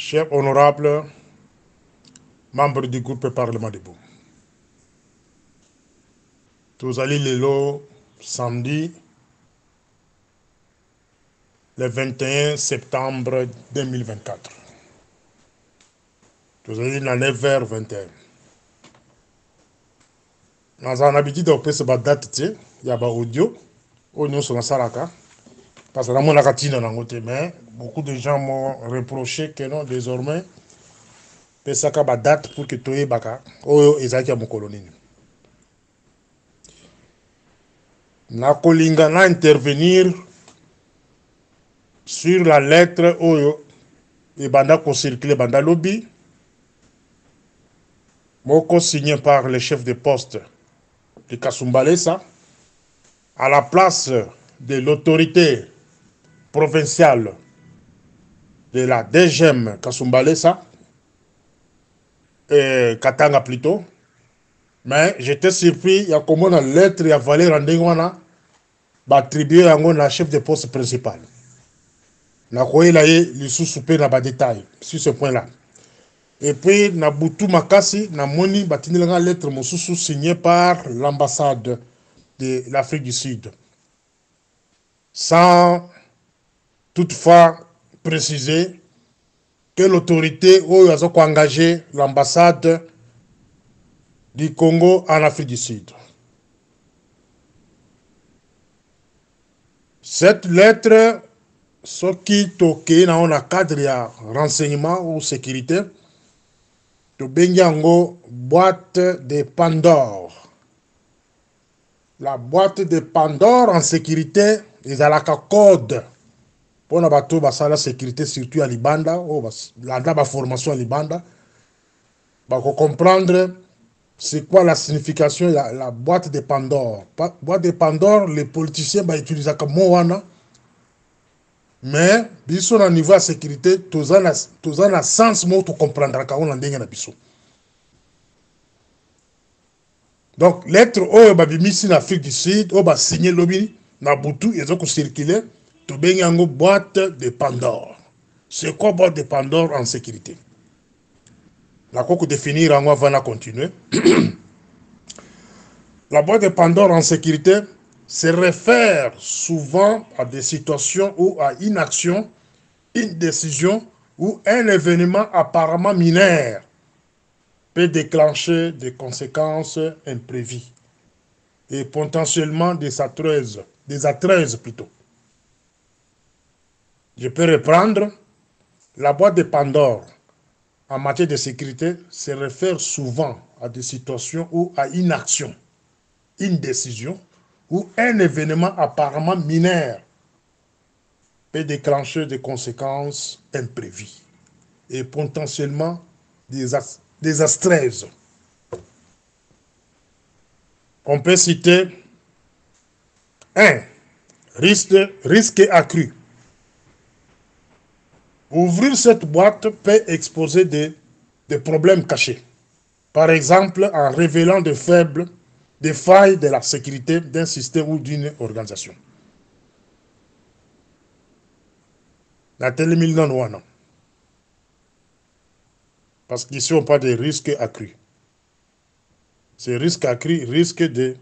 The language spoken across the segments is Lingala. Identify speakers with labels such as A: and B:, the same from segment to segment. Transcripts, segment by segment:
A: Chers honorables membres du groupe Parlement debout, tozali lelo samedi le 21 septembre 2024. Tozali na 9h21. Naza na habitude opesa ba date te ya ba audio oyo nyonso nasalaka parce que namonaka ntina nango te, mais beaucoup de gens m'ont reproché que non, désormais pesaka ba date pour que toyebaka oyo ezalaki ya mokolo nini. Nakolinga na intervenir sur la lettre oyo ebanda circuler banda lobby moko signé par le chef de poste de Kasumbalesa à la place de l'autorité provinciale de la DGM Kasumbalesa et Katanga plutôt. Mais j'étais surpris, il y a comme une lettre, il y a Valer Randengwana, attribué à la chef de poste principal. Na koye la ye li sous-soupé na ba détail sur ce point-là. Et puis, na Boutou Makasi, na moni batinilanga lettre mosusu signée par l'ambassade de l'Afrique du Sud. Sans toutefois préciser que l'autorité où ils ont engagé l'ambassade du Congo en Afrique du Sud. Cette lettre, ce qui toque dans le cadre de renseignement ou sécurité, to bengango boîte de Pandore. La boîte de Pandore en sécurité, ils ont la code pour la sécurité, surtout à Libanda, ou la formation à Libanda. Pour comprendre c'est quoi la signification de la boîte de Pandore. Boîte de Pandore, les politiciens utilisent comme mot, mais biso na niveau de sécurité, tous en sens mot to comprendre quand on a biso. Donc lettre oyo babimisi na Afrique du Sud, o ba signé lobby na butu ezo ko circuler, to bengango boîte de Pandore. C'est quoi boîte de Pandore en sécurité? La coque définir en va continuer. La boîte de Pandore en sécurité se réfère souvent à des situations ou à une action, une décision ou un événement apparemment mineur peut déclencher des conséquences imprévues et potentiellement des attraises plutôt. Je peux reprendre. La boîte de Pandore en matière de sécurité se réfère souvent à des situations ou à une action, une décision ou un événement apparemment mineur peut déclencher des conséquences imprévues et potentiellement désastreuses. On peut citer 1. Risque accru. Ouvrir cette boîte peut exposer des problèmes cachés. Par exemple, en révélant des failles de la sécurité d'un système ou d'une organisation. La télé parce qu'ici on parle de risques accrus. Ces risques accrus risquent de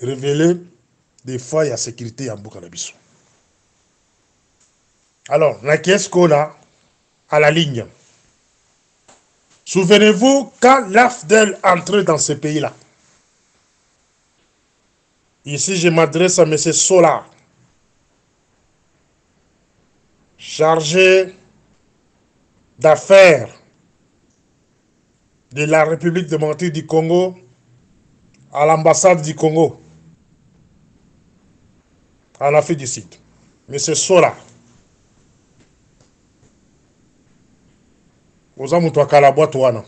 A: révéler des failles à sécurité en Bukanabiso. Alors, qu'est-ce qu'on a à la ligne? Souvenez-vous, quand l'AFDEL entrait dans ce pays-là, ici je m'adresse à M. Sola, chargé d'affaires de la République démocratique du Congo à l'ambassade du Congo en Afrique du Sud. M. Sola, oza mutu akala boîte wana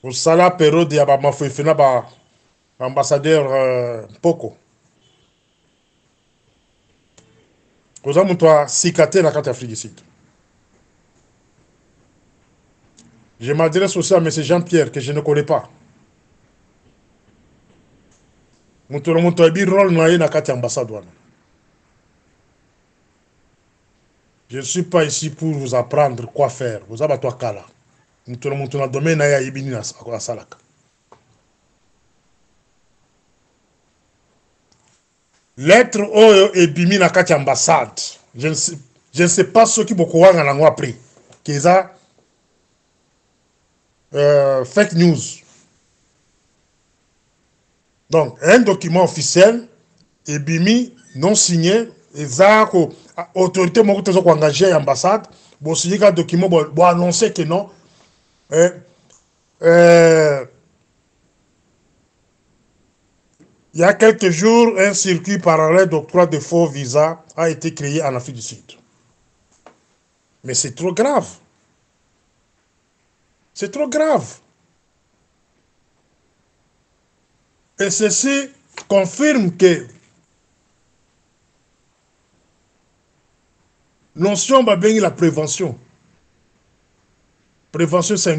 A: osala période ya bamafefe na ambassadeur Poko oza mutu asika te na kati ya Afrique du Sud. Je m'adresse aussi à M. Jean-Pierre que je ne connais pas. Mutu na mutu abi rôle na ye na kati ya ambassade wana. Je ne suis pas ici pour vous apprendre quoi faire. Vous avez toi kala. Nous dans le domaine à Ibini à Salaka. Lettre Oyo et Bimi na kati ambassade. Je ne sais pas ceux qui beaucoup en langue appris. Qui ça fake news. Donc, un document officiel et Bimi non signé. Et ça, autorité m'a engagé à l'ambassade. Bon, signé un document pour annoncer que non. Il y a quelques jours, un circuit parallèle d'octroi de faux visas a été créé en Afrique du Sud. Mais c'est trop grave. C'est trop grave. Et ceci confirme que notion va bien la prévention. Prévention, ça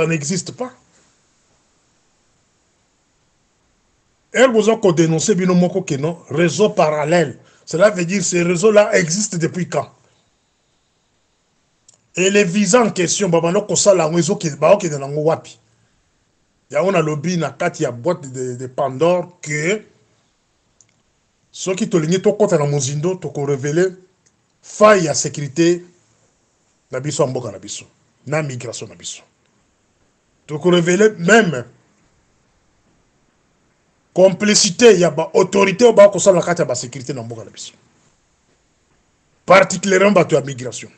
A: n'existe pas. Elle vous a dénoncé que non, réseau parallèle. Cela veut dire que ces réseaux-là existent depuis quand? Et les visas en question, il y a un lobby na kati ya boîte de Pandore que ceux qui te lignent to kota na mozindo to ko révéler faille à sécurité na biso mboka na biso na migration na biso. To ko révéler même complicité ya ba autorité au ba ko sala kati ya ba sécurité na mboka na biso. Particulièrement ba to ya migration.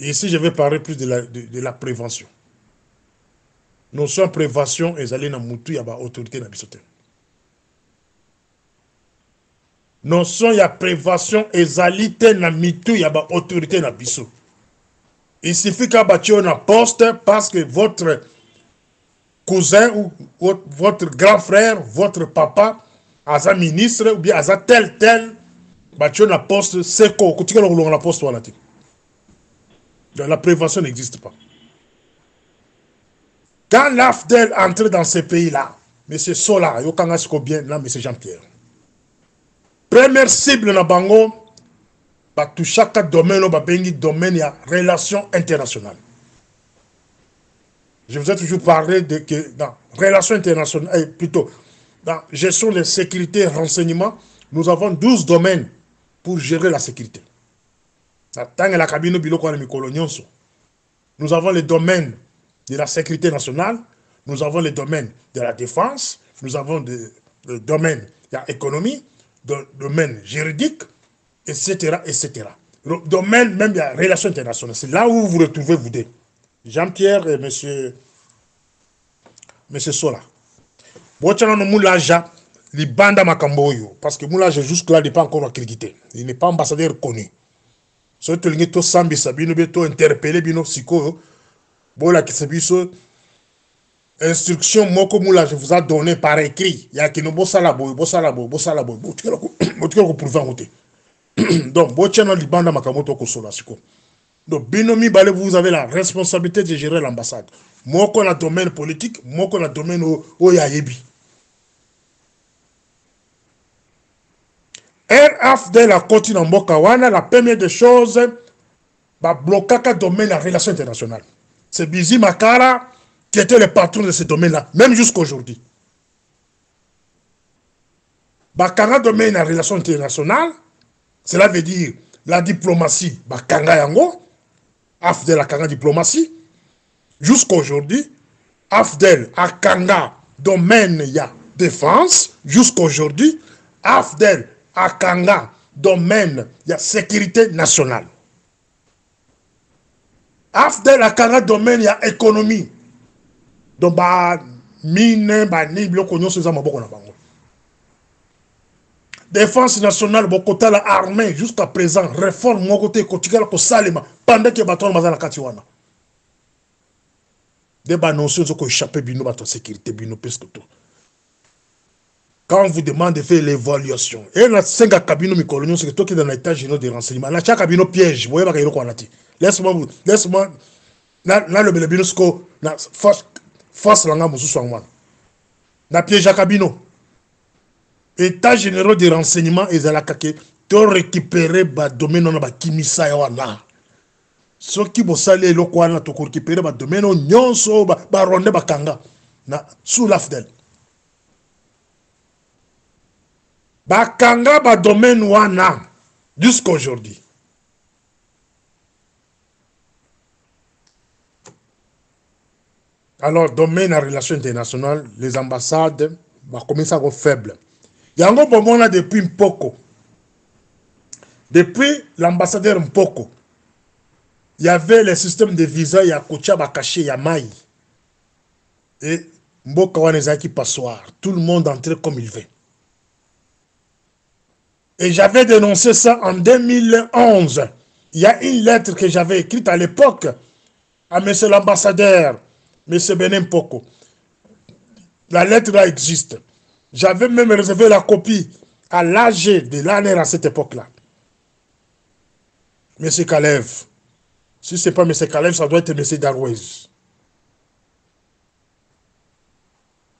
A: Et ici, je vais parler plus de la prévention. Notion de prévention, ils allaient dans Moutou, il y a l'autorité dans l'autorité. Notion de prévention, ils allaient dans Moutou, il y a l'autorité dans l'autorité. Il suffit qu'à bâtir un poste parce que votre cousin ou votre grand frère, votre papa, a un ministre ou bien a tel, bâtir un poste, c'est quoi? Quand tu as un poste, la prévention n'existe pas. Quand l'AFDEL entre dans ces pays-là, M. Sola, bien là, M. Jean-Pierre. Première cible na bango, tout chaque domaine, domaine, il y a relations internationales. Je vous ai toujours parlé de que dans relations internationales, plutôt dans gestion de sécurité et renseignement, nous avons 12 domaines pour gérer la sécurité. Nous avons les domaines de la sécurité nationale, nous avons les domaines de la défense, nous avons le domaine de l'économie, le domaine juridique, etc., etc. Le domaine même de la relation internationale. C'est là où vous vous retrouvez, vous deux. Jean-Pierre et monsieur Sola. Parce que Moulaja, jusque-là, n'est pas encore accrédité. Il n'est pas ambassadeur reconnu. So to lingi to sambi sabino be to interpeller bino siko bola kisabiso instruction moko mula je vous a donné par écrit ya kino bosala boy botikelo ko prouver ngote donc bo channel libanda makamoto ko sola siko donc bino mi balé vous avez la responsabilité de gérer l'ambassade moko na domaine politique moko na domaine o ya yebi RFD la continent Mokawana, la première des choses, va bloquer le domaine de la relation internationale. C'est Bizi Makara qui était le patron de ce domaine-là, même jusqu'à aujourd'hui. Bakanga domaine de la relation internationale, cela veut dire la diplomatie, Bakanga Yango, Afdel Akanga diplomatie, jusqu'à aujourd'hui, Afdel Akanga domaine ya défense, jusqu'à aujourd'hui, Afdel Akanga, domaine de la sécurité nationale. Afdel Akanga, domaine de l'économie. Donc, mine, ni bloko nyo seza maboko na bango. Défense nationale, bokota la armée, jusqu'à présent, réforme mon côté, kotikala ko salema, pendant que baton mazana katiwana. Débat notion de ko échapper bino bato sécurité bino presque tout. Quand on vous demande de faire l'évaluation, et la 5 cabines micolonion, c'est que toi qui es dans l'état général de renseignement, la chaque cabine piège, vous voyez, laisse-moi, là, le belébino, face la gamme sous son na piège à cabino. état généraux de renseignement ezalaka ke to récupérer ba domaine wana bakimisa wana soki bosali eloko wana to récupérer ba domaine nyonso ba ronde bakanga na sous l'AFDEL bakanga ba domaine wana jusqu'à aujourd'hui. Alors, domaine en relations internationales, les ambassades, bah, comme ça, faible. Yango Bomona depuis Mpoko. Depuis l'ambassadeur Mpoko, il y avait le système de visa, il y a Kocha Bakaché, il y a Maï. Et Mboka Wanezaki passoire. Tout le monde entrait comme il veut. Et j'avais dénoncé ça en 2011. Il y a une lettre que j'avais écrite à l'époque à monsieur l'ambassadeur, monsieur Benin Mpoko. La lettre là existe. J'avais même réservé la copie à l'AG de l'année à cette époque-là. Monsieur Kalev. Si ce n'est pas monsieur Kalev, ça doit être monsieur Darwez.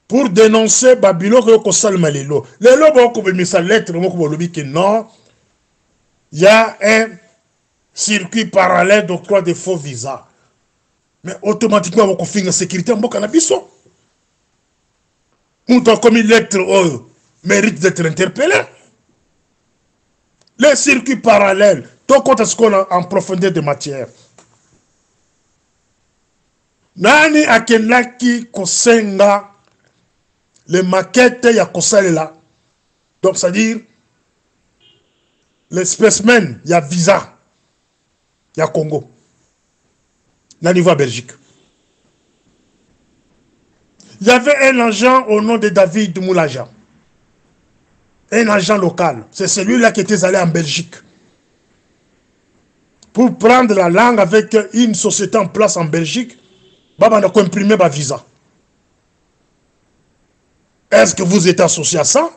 A: Pour dénoncer Babylon que Salma Lelo. Lelo, beaucoup de sa lettre, que non, il y a un circuit parallèle d'octroi de faux visas. Mais automatiquement, on fait une sécurité en Bokanabiso. Ou comme une lettre mérite d'être interpellé. Les circuits parallèles, tout compte ce qu'on a en profondeur de matière. Nani akenaki kosenga les maquettes ya kosalela. Donc c'est-à-dire les spécimens, il y a visa, il y a Congo. Là niveau à Belgique. Il y avait un agent au nom de David Moulaja. Un agent local. C'est celui-là qui était allé en Belgique. Pour prendre la langue avec une société en place en Belgique, on a imprimé ma visa. Est-ce que vous êtes associé à ça?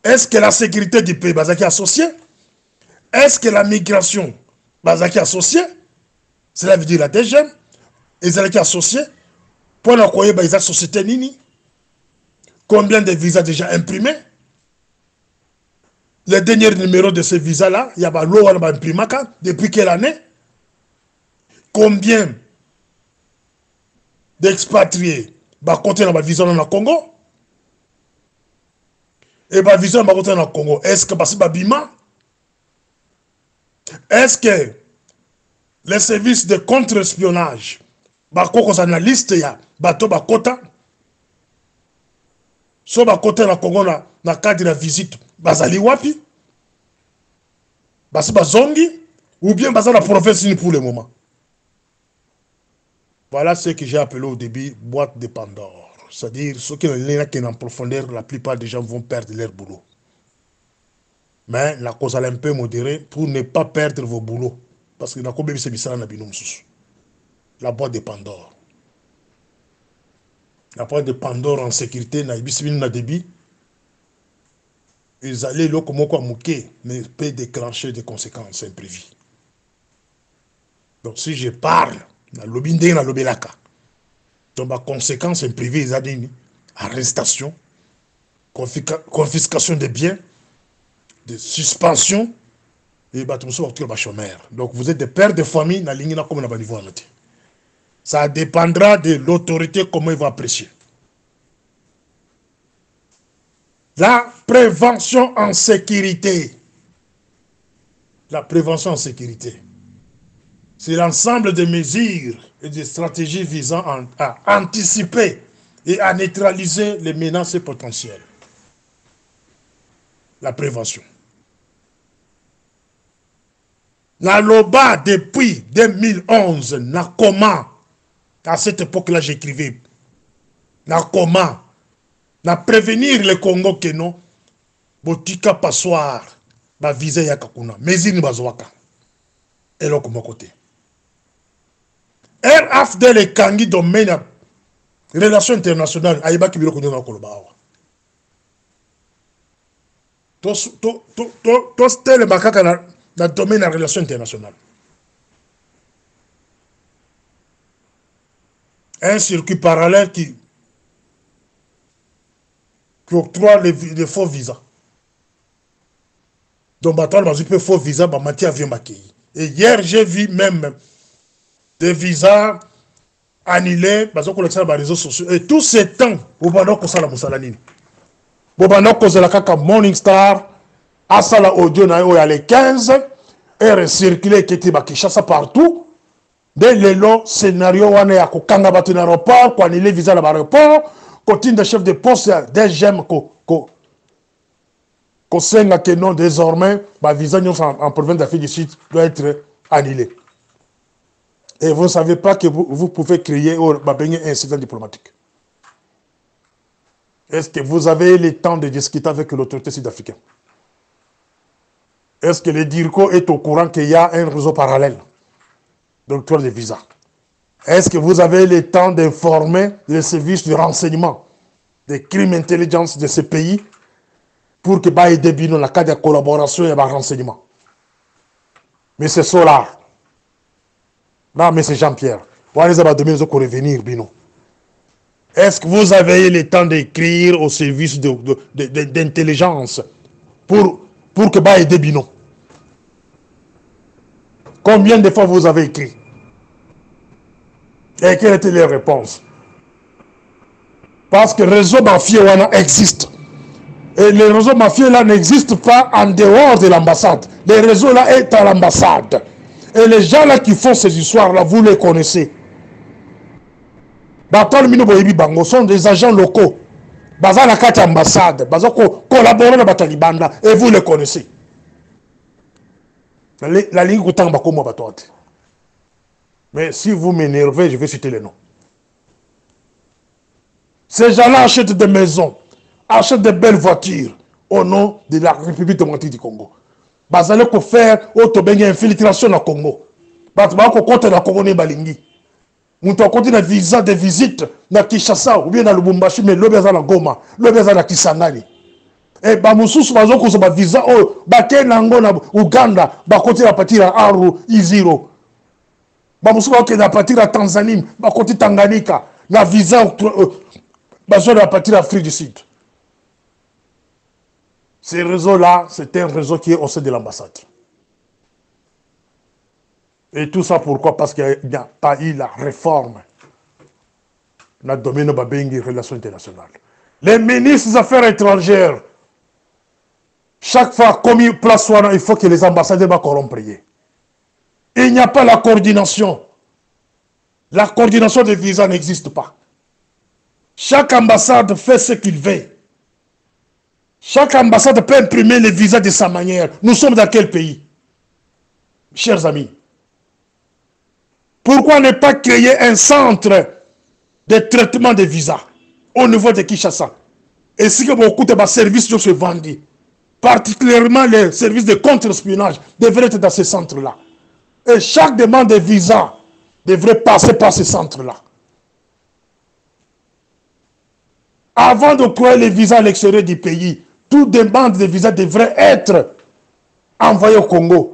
A: Est-ce que la sécurité du pays est associée? Est-ce que la migration est associée? Cela veut dire la DGM. Ils sont associés. Pour la croyer, ils ont société nini. Combien de visas déjà imprimés? Le dernier numéro de ce visa-là, il y a l'eau imprimé depuis quelle année? Combien d'expatriés côté dans le visa dans le Congo? Et le visa dans le Congo, est-ce que c'est Babima? Est-ce que les services de contre-espionnage, les analystes, il y a bateau bakota? So côté dans le Congo, dans le cadre de la visite, bazali wapi? Basi bazongi? Ou bien bazali la province pour le moment? Voilà ce que j'ai appelé au début boîte de Pandore. C'est-à-dire, ceux qui sont en profondeur, la plupart des gens vont perdre leur boulot. Mais la cause est un peu modérée pour ne pas perdre vos boulots. Parce que la boîte de Pandore. La boîte de Pandore en sécurité, ils allaient là comme quoi mouquer, mais peut déclencher des conséquences imprévues. Donc si je parle, na lobby na lobelaka. Donc les conséquences imprévues, ils ont dit arrestation, confiscation des biens, de suspension et chômeur. Donc vous êtes des pères de famille na ligne comme na niveau. Ça dépendra de l'autorité comment il va apprécier. La prévention en sécurité. La prévention en sécurité. C'est l'ensemble des mesures et des stratégies visant à anticiper et à neutraliser les menaces potentielles. La prévention. La LOBA, depuis 2011, n'a comment, à cette époque-là, j'écrivais, n'a comment, n'a prévenir le Congo que non, botika passoire, ba visa ya kakuna, mesini bazwaka. Et là, comme côté. RAFDEL et Kangi domaine relations internationales, aïba ki biloko nyonga kolobawa. To stele makaka na domaine de relations internationales. Un circuit parallèle qui qui octroient les faux visas. Donc, bateau, on a faux visa, bah, matière avion maquillé. Et hier, j'ai vu même des visas annulés, parce qu'on les réseaux sociaux. Et tout ce temps, au bandok, on s'en a moussalanine. Au bandok, on s'en a kaka Morning Star, à ça la audio, il y a les 15, et recirculer qui était Kinshasa partout. Dès le scénario, on est à Kokanga Batun aéroport, qu'on annule visa à l'aéroport, continue de chef de poste, des gemmes, qu'on sait que non, désormais, le visa en province d'Afrique du Sud doit être annulé. Et vous ne savez pas que vous pouvez créer un incident diplomatique. Est-ce que vous avez le temps de discuter avec l'autorité sud-africaine? Est-ce que le DIRCO est au courant qu'il y a un réseau parallèle d'octroi de visa? Est-ce que vous avez le temps d'informer les services de renseignement, des crimes intelligence de ce pays pour que bah aider dans le cas de collaboration et de renseignement? Monsieur Solar, non, monsieur Jean-Pierre, on va revenir, Bino. Est-ce que vous avez le temps d'écrire au service d'intelligence pour que bah aider Bino? Combien de fois vous avez écrit? Et quelle était les réponses? Parce que le réseau mafieux existe. Et le réseau mafieux là n'existe pas en dehors de l'ambassade. Le réseau là est à l'ambassade. Et les gens là qui font ces histoires là, vous les connaissez. Batol Mino Boyebi Bango sont des agents locaux. Baza la carte ambassade. Baza collaborer avec les talibans là. Et vous les connaissez. La ligne Koutang Bako moi batoate. Mais si vous m'énervez, je vais citer les noms. Ces gens-là achètent des maisons, achètent des belles voitures au nom de la République démocratique du Congo. Vous allez faire une infiltration au Congo. Vous allez compter dans le Congo Balingi. Vous allez compter dans visa de visite dans Kinshasa ou bien dans Lubumbashi, mais l'obé dans Goma, l'obé dans Kisangani. Et Bamusus bazo ko ba visa o bakenango na Uganda, ba côté à partir à Aru, Iziro. Bamusus ba ke na partir à Tanzanie, ba côté Tanganyika, na visa bazo à partir à Afrique du Sud. Ces réseaux-là, c'est un réseau qui est au sein de l'ambassade. Et tout ça pourquoi? Parce qu'il n'y a pas eu la réforme dans le domaine des relations internationales. Les ministres des Affaires étrangères, chaque fois, comme il place, il faut que les ambassadeurs soient corrompus. Il n'y a pas la coordination. La coordination des visas n'existe pas. Chaque ambassade fait ce qu'il veut. Chaque ambassade peut imprimer les visas de sa manière. Nous sommes dans quel pays? Chers amis. Pourquoi ne pas créer un centre de traitement des visas au niveau de Kinshasa? Et si beaucoup de services se vendent, particulièrement les services de contre-espionnage, devraient être dans ce centre-là. Et chaque demande de visa devrait passer par ce centre-là. Avant de créer les visas à l'extérieur du pays, toute demande de visa devrait être envoyée au Congo.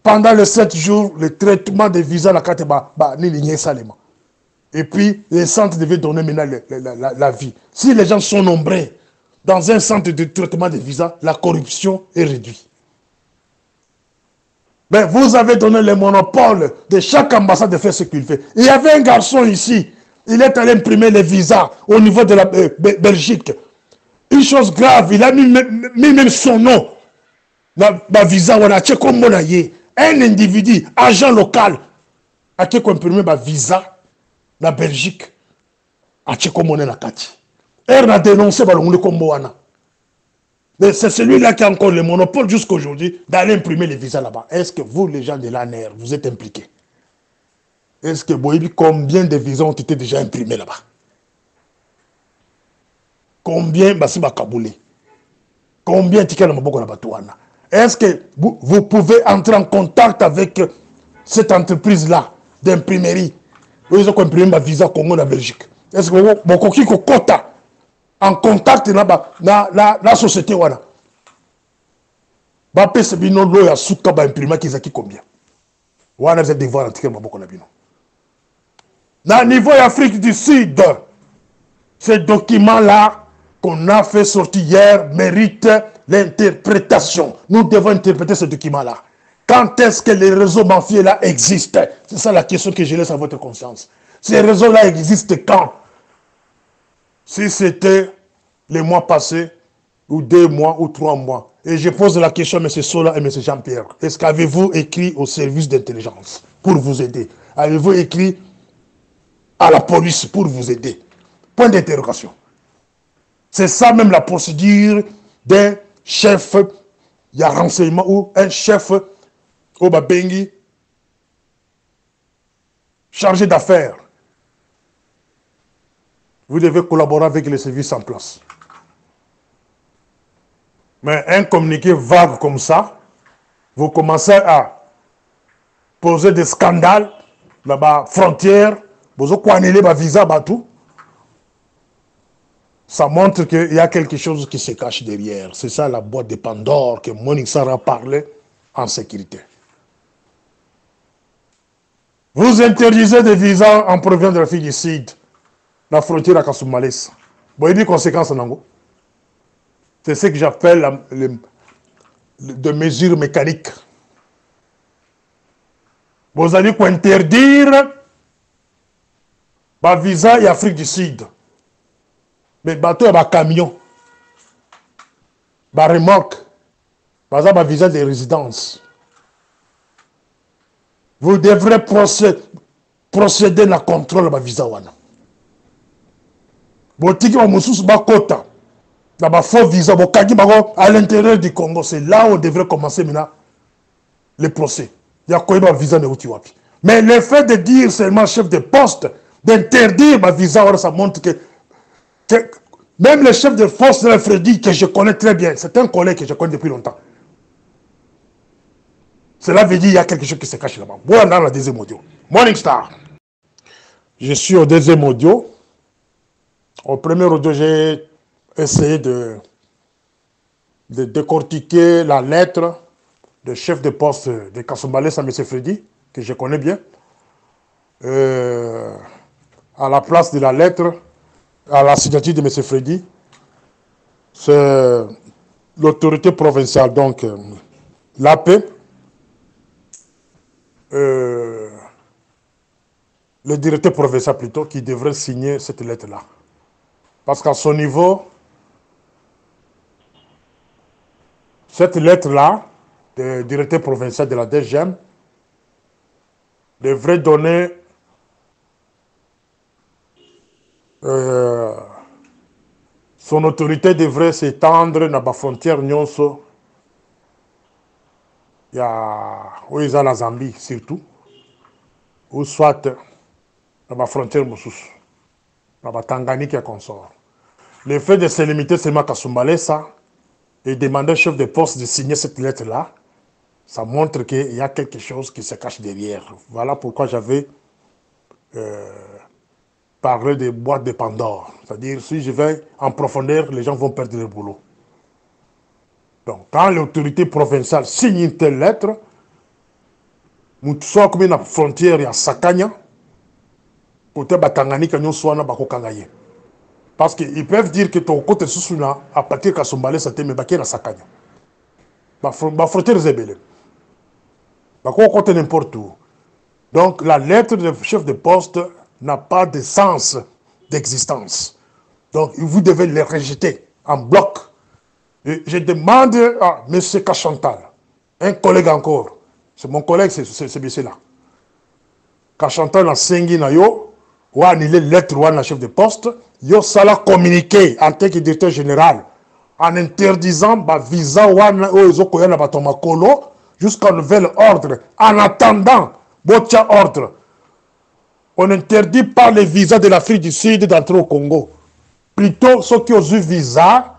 A: Pendant les 7 jours, le traitement des visas, la carte salement. Et puis, les centres devaient donner maintenant la vie. Si les gens sont nombreux dans un centre de traitement des visas, la corruption est réduite. Mais vous avez donné le monopole de chaque ambassade de faire ce qu'il fait. Il y avait un garçon ici, il est allé imprimer les visas au niveau de la Belgique. Une chose grave, il a mis même son nom. La visa, on a comme un individu, agent local, a imprimer la visa la Belgique. A comme on est la Kati. Elle a dénoncé le Comboana. Mais c'est celui-là qui a encore le monopole jusqu'à aujourd'hui d'aller imprimer les visas là-bas. Est-ce que vous, les gens de l'ANR, vous êtes impliqués? Est-ce que vous voyez combien de visas ont été déjà imprimés là-bas? Combien Bassiba Kaboulé? Combien de tickets dans Maboko Nabatouana? Est-ce que vous pouvez entrer en contact avec cette entreprise-là d'imprimerie? Ils ont imprimé ma visa Congo na Belgique. Est-ce que vous avez quota en contact avec la société wana? Ba pese bino lo ya suka ba imprimer kizaki combien? Wana vous êtes devoir en ticket Maboko na bino. Na niveau Afrique du Sud, Ce document-là qu'on a fait sortir hier mérite l'interprétation. Nous devons interpréter ce document-là. Quand est-ce que les réseaux mafieux-là existent? C'est ça la question que je laisse à votre conscience. Ces réseaux-là existent quand? Si c'était les mois passés, ou 2 mois, ou 3 mois. Et je pose la question à M. Sola et M. Jean-Pierre. Est-ce qu'avez-vous écrit au service d'intelligence pour vous aider? Avez-vous écrit à la police pour vous aider? Point d'interrogation. C'est ça même la procédure d'un chef, il y a renseignement, ou un chef au Babengi, chargé d'affaires. Vous devez collaborer avec les services en place. Mais un communiqué vague comme ça, vous commencez à poser des scandales, là-bas, frontières, vous avez les visa, tout. Ça montre qu'il y a quelque chose qui se cache derrière. C'est ça la boîte de Pandore que Monique Sarah parlait en sécurité. Vous interdisez des visas en provenance de l'Afrique du Sud, la frontière à Kasumbalès. Vous voyez les conséquences en Ango? C'est ce que j'appelle de mesures mécaniques. Vous allez interdire le visa et Afrique du Sud. Mais bateau et camion, remorque, le visa de résidence. Vous devrez procéder à la contrôle de visa. Vous avez un faux visa à l'intérieur du Congo. C'est là où on devrait commencer maintenant le procès. Il y a un visa. Mais le fait de dire seulement chef de poste, d'interdire le visa, ça montre que même le chef de force de la Freddy, que je connais très bien, c'est un collègue que je connais depuis longtemps. Cela veut dire qu'il y a quelque chose qui se cache là-bas. Voilà dans la deuxième audio. Morning Star. Je suis au deuxième audio. Au premier audio, j'ai essayé de décortiquer la lettre du chef de poste de Kasumbalès à M. Freddy, que je connais bien. À la place de la lettre, à la signature de M. Freddy, c'est l'autorité provinciale, donc l'AP, le directeur provincial plutôt, qui devrait signer cette lettre-là. Parce qu'à son niveau, cette lettre-là, le directeur provincial de la DGM, devrait donner son autorité devrait s'étendre dans la frontière Nyonso. Il y a où ils ont la Zambie surtout, ou soit dans la frontière Moussous, dans la Tanganyika et consort. Le fait de se limiter seulement à Kasumbalesa et demander au chef de poste de signer cette lettre-là, ça montre qu'il y a quelque chose qui se cache derrière. Voilà pourquoi j'avais parlé des boîtes de Pandore. C'est-à-dire, si je vais en profondeur, les gens vont perdre le boulot. Donc, quand l'autorité provinciale signe une telle lettre, nous sommes comme une frontière à Sakanya, côté Batanganyika, nous sommes à parce qu'ils peuvent dire que ton côté Soussuna, à partir de Kasumbalès, ça t'aime à Sakanya. La frontière est belle. Côté n'importe où. Donc, la lettre du chef de poste n'a pas de sens d'existence. Donc, vous devez les rejeter en bloc. Et je demande à M. Kachantal, un collègue encore, c'est mon collègue, c'est monsieur-là. Kachantal a sengi na yo, ou a annulé lettre ou a chef de poste, yo sala communiqué en tant que directeur général, en interdisant le visa ou a jusqu'à nouvel ordre, en attendant votre ordre. On n'interdit pas les visas de l'Afrique du Sud d'entrer au Congo. Plutôt, ceux qui ont eu visa,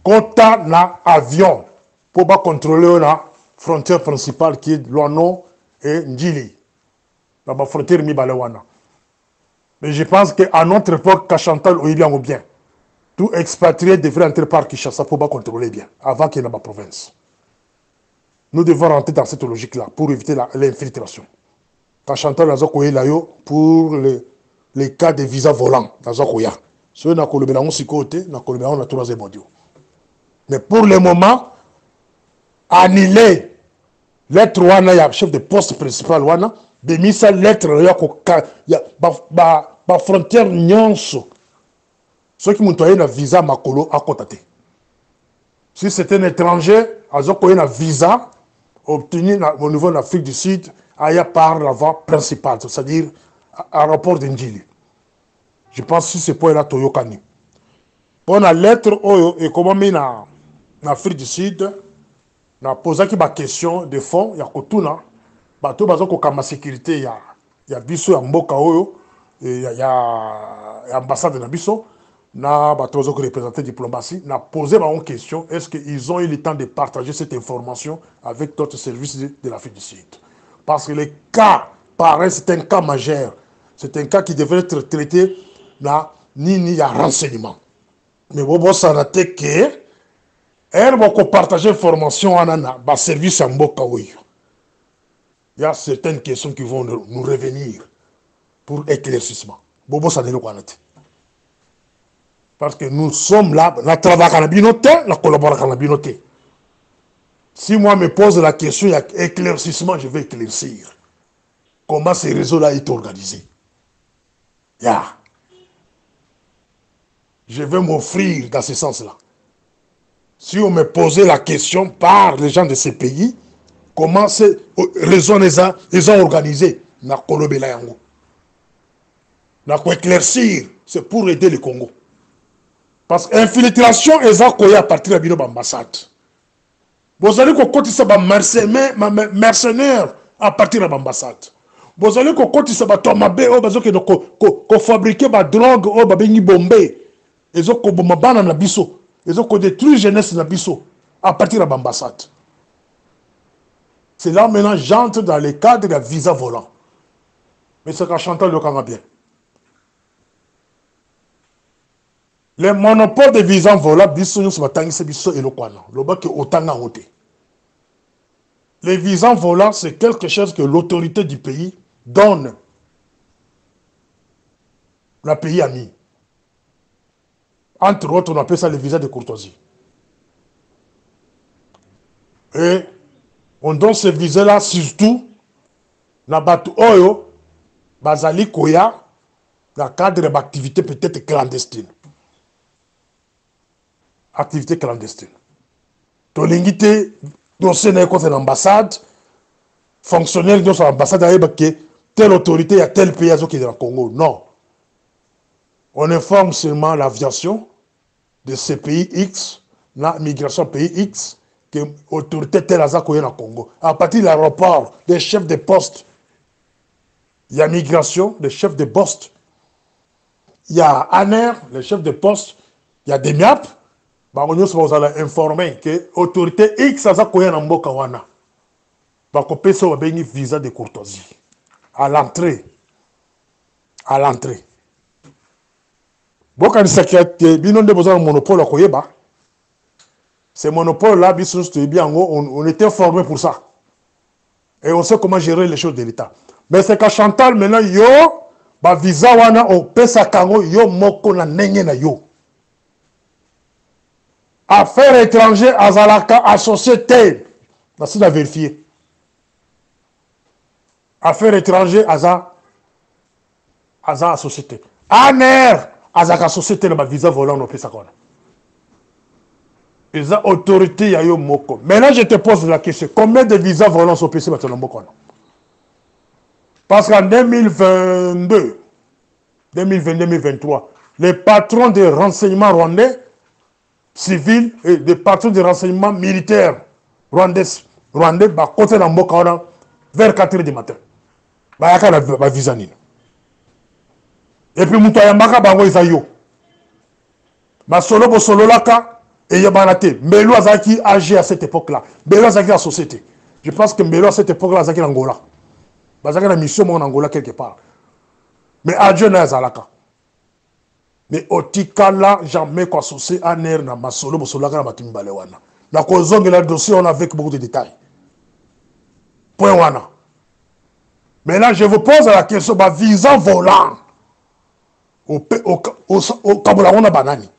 A: quota na avion, pour contrôler la frontière principale qui est Luano et Ndjili. La frontière Mibalewana. Mais je pense qu'à notre époque, Kachantal ou bien, tout expatrié devrait entrer par Kinshasa pour contrôler bien, avant qu'il y ait la province. Nous devons rentrer dans cette logique-là pour éviter l'infiltration. Kachantal a pour les cas de visa volants, Ce na kolobela on sikote, na kolobela on a troisième audio. Mais pour le moment, annuler lettre wana ya chef de poste principal wana, de misa lettre ya ba frontière nyonso. Ceux qui m'ont un visa makolo à côté. Si c'est un étranger, ils ont un visa obtenu au niveau de l'Afrique du Sud, par la voie principale, c'est-à-dire à rapport d'Indjili. Je pense que c'est pour la Toyokani. Pour la lettre, et comment en Afrique du Sud, on a posé une question de fond, il y a Kotuna, bateau bazo ko kama sécurité, il y a biso ya mboka oyo, il y a ambassade na biso, na bateau bazo ko représenter diplomatie, na posé une question, est-ce qu'ils ont eu le temps de partager cette information avec d'autres services de l'Afrique du Sud? Parce que le cas, pareil, c'est un cas majeur, c'est un cas qui devrait être traité na ni ya renseignement. Mais bon, ça n'a été que elle va partager l'information en service en Mboka. Il y a certaines questions qui vont nous revenir pour éclaircissement. Bobo, ça n'est pas. Parce que nous sommes là, nous travaillons à la binote, nous collaborons à la binote. Si moi me pose la question, il y a éclaircissement, je vais éclaircir. Comment ces réseaux-là sont organisés. Yeah. Je vais m'offrir dans ce sens-là. Si on me posait la question par les gens de ces pays, comment ces réseaux les ont organisés, na kolobela yango. Na ko éclaircir, c'est pour aider le Congo. Parce que l'infiltration est à partir de l'ambassade. Vous allez qu'on compte ça mercenaires à partir de l'ambassade. Vous allez qu'on compte ça tomabé au bazo que fabriquer ba drogue au babengi bombé. Ils ont bomba na biso. Ils ont détruit jeunesse na biso à partir de l'ambassade. C'est là maintenant j'entre dans le cadre de la visa volant. Mais c'est qu'à Chantal le Kanga bien. Le monopole de visa volant, biso nous sommes tangis biso et le kwana. Le bas que otanga oté. Les visas volants, c'est quelque chose que l'autorité du pays donne. Le pays ami. Entre autres, on appelle ça le visa de courtoisie. Et on donne ce visa-là surtout dans le oyo, bazali koya, dans le cadre d'activité peut-être clandestine. Activité clandestine. Tolingite, dossier n'est contre l'ambassade, fonctionnaire de l'ambassade, telle autorité, il y a tel pays qui est dans le Congo. Non. On informe seulement l'aviation de ces pays X, la migration pays X, que l'autorité telle dans le Congo. À partir de l'aéroport, des chefs de poste, il y a migration, des chefs de poste, il y a ANER, les chefs de poste, il y a des MIAP, vous allez informer que l'autorité X a dans Mboka wana. Bakopesa wa bengi visa de courtoisie. À l'entrée. À l'entrée. Boka nisakete bino nde besoin de monopole à koyeba. Ce monopole là on était formé pour ça. Et on sait comment gérer les choses de l'État. Mais c'est qu'à Chantal maintenant yo ba visa wana o pesa kango yo moko na nenge na yo. Affaires étrangères azalaka associé tel. Merci de vérifier. Affaires étrangères aza société. ANER azaka société le visa volant no pesa kona. Les autorités ya yo moko. Maintenant je te pose la question, combien de visas volants sont payés maintenant moko? Parce qu'en 2022, 2023, les patrons des renseignements rwandais civils et des patrons des renseignements militaires rwandais bah côté dans mboka vers 4 h du matin. Bah yaka na visa nini. Et puis muto ya mbaka bango izayo. Ba solo bo solo laka et yabanate. Mbelo azaki âgé à cette époque-là. Mbelo azaki la société. Je pense que Mbelo à cette époque-là azaki en Angola. Bazaki na mission en Angola quelque part. Mais adieu na azalaka. Mais otikala jamais quoi associé à ner na masolo bo solo laka na batimbale wana. Na kozonga la dossier on avec beaucoup de détails. Point wana. Mais là je vous pose la question ba visa volant. au Kabula, on a banani.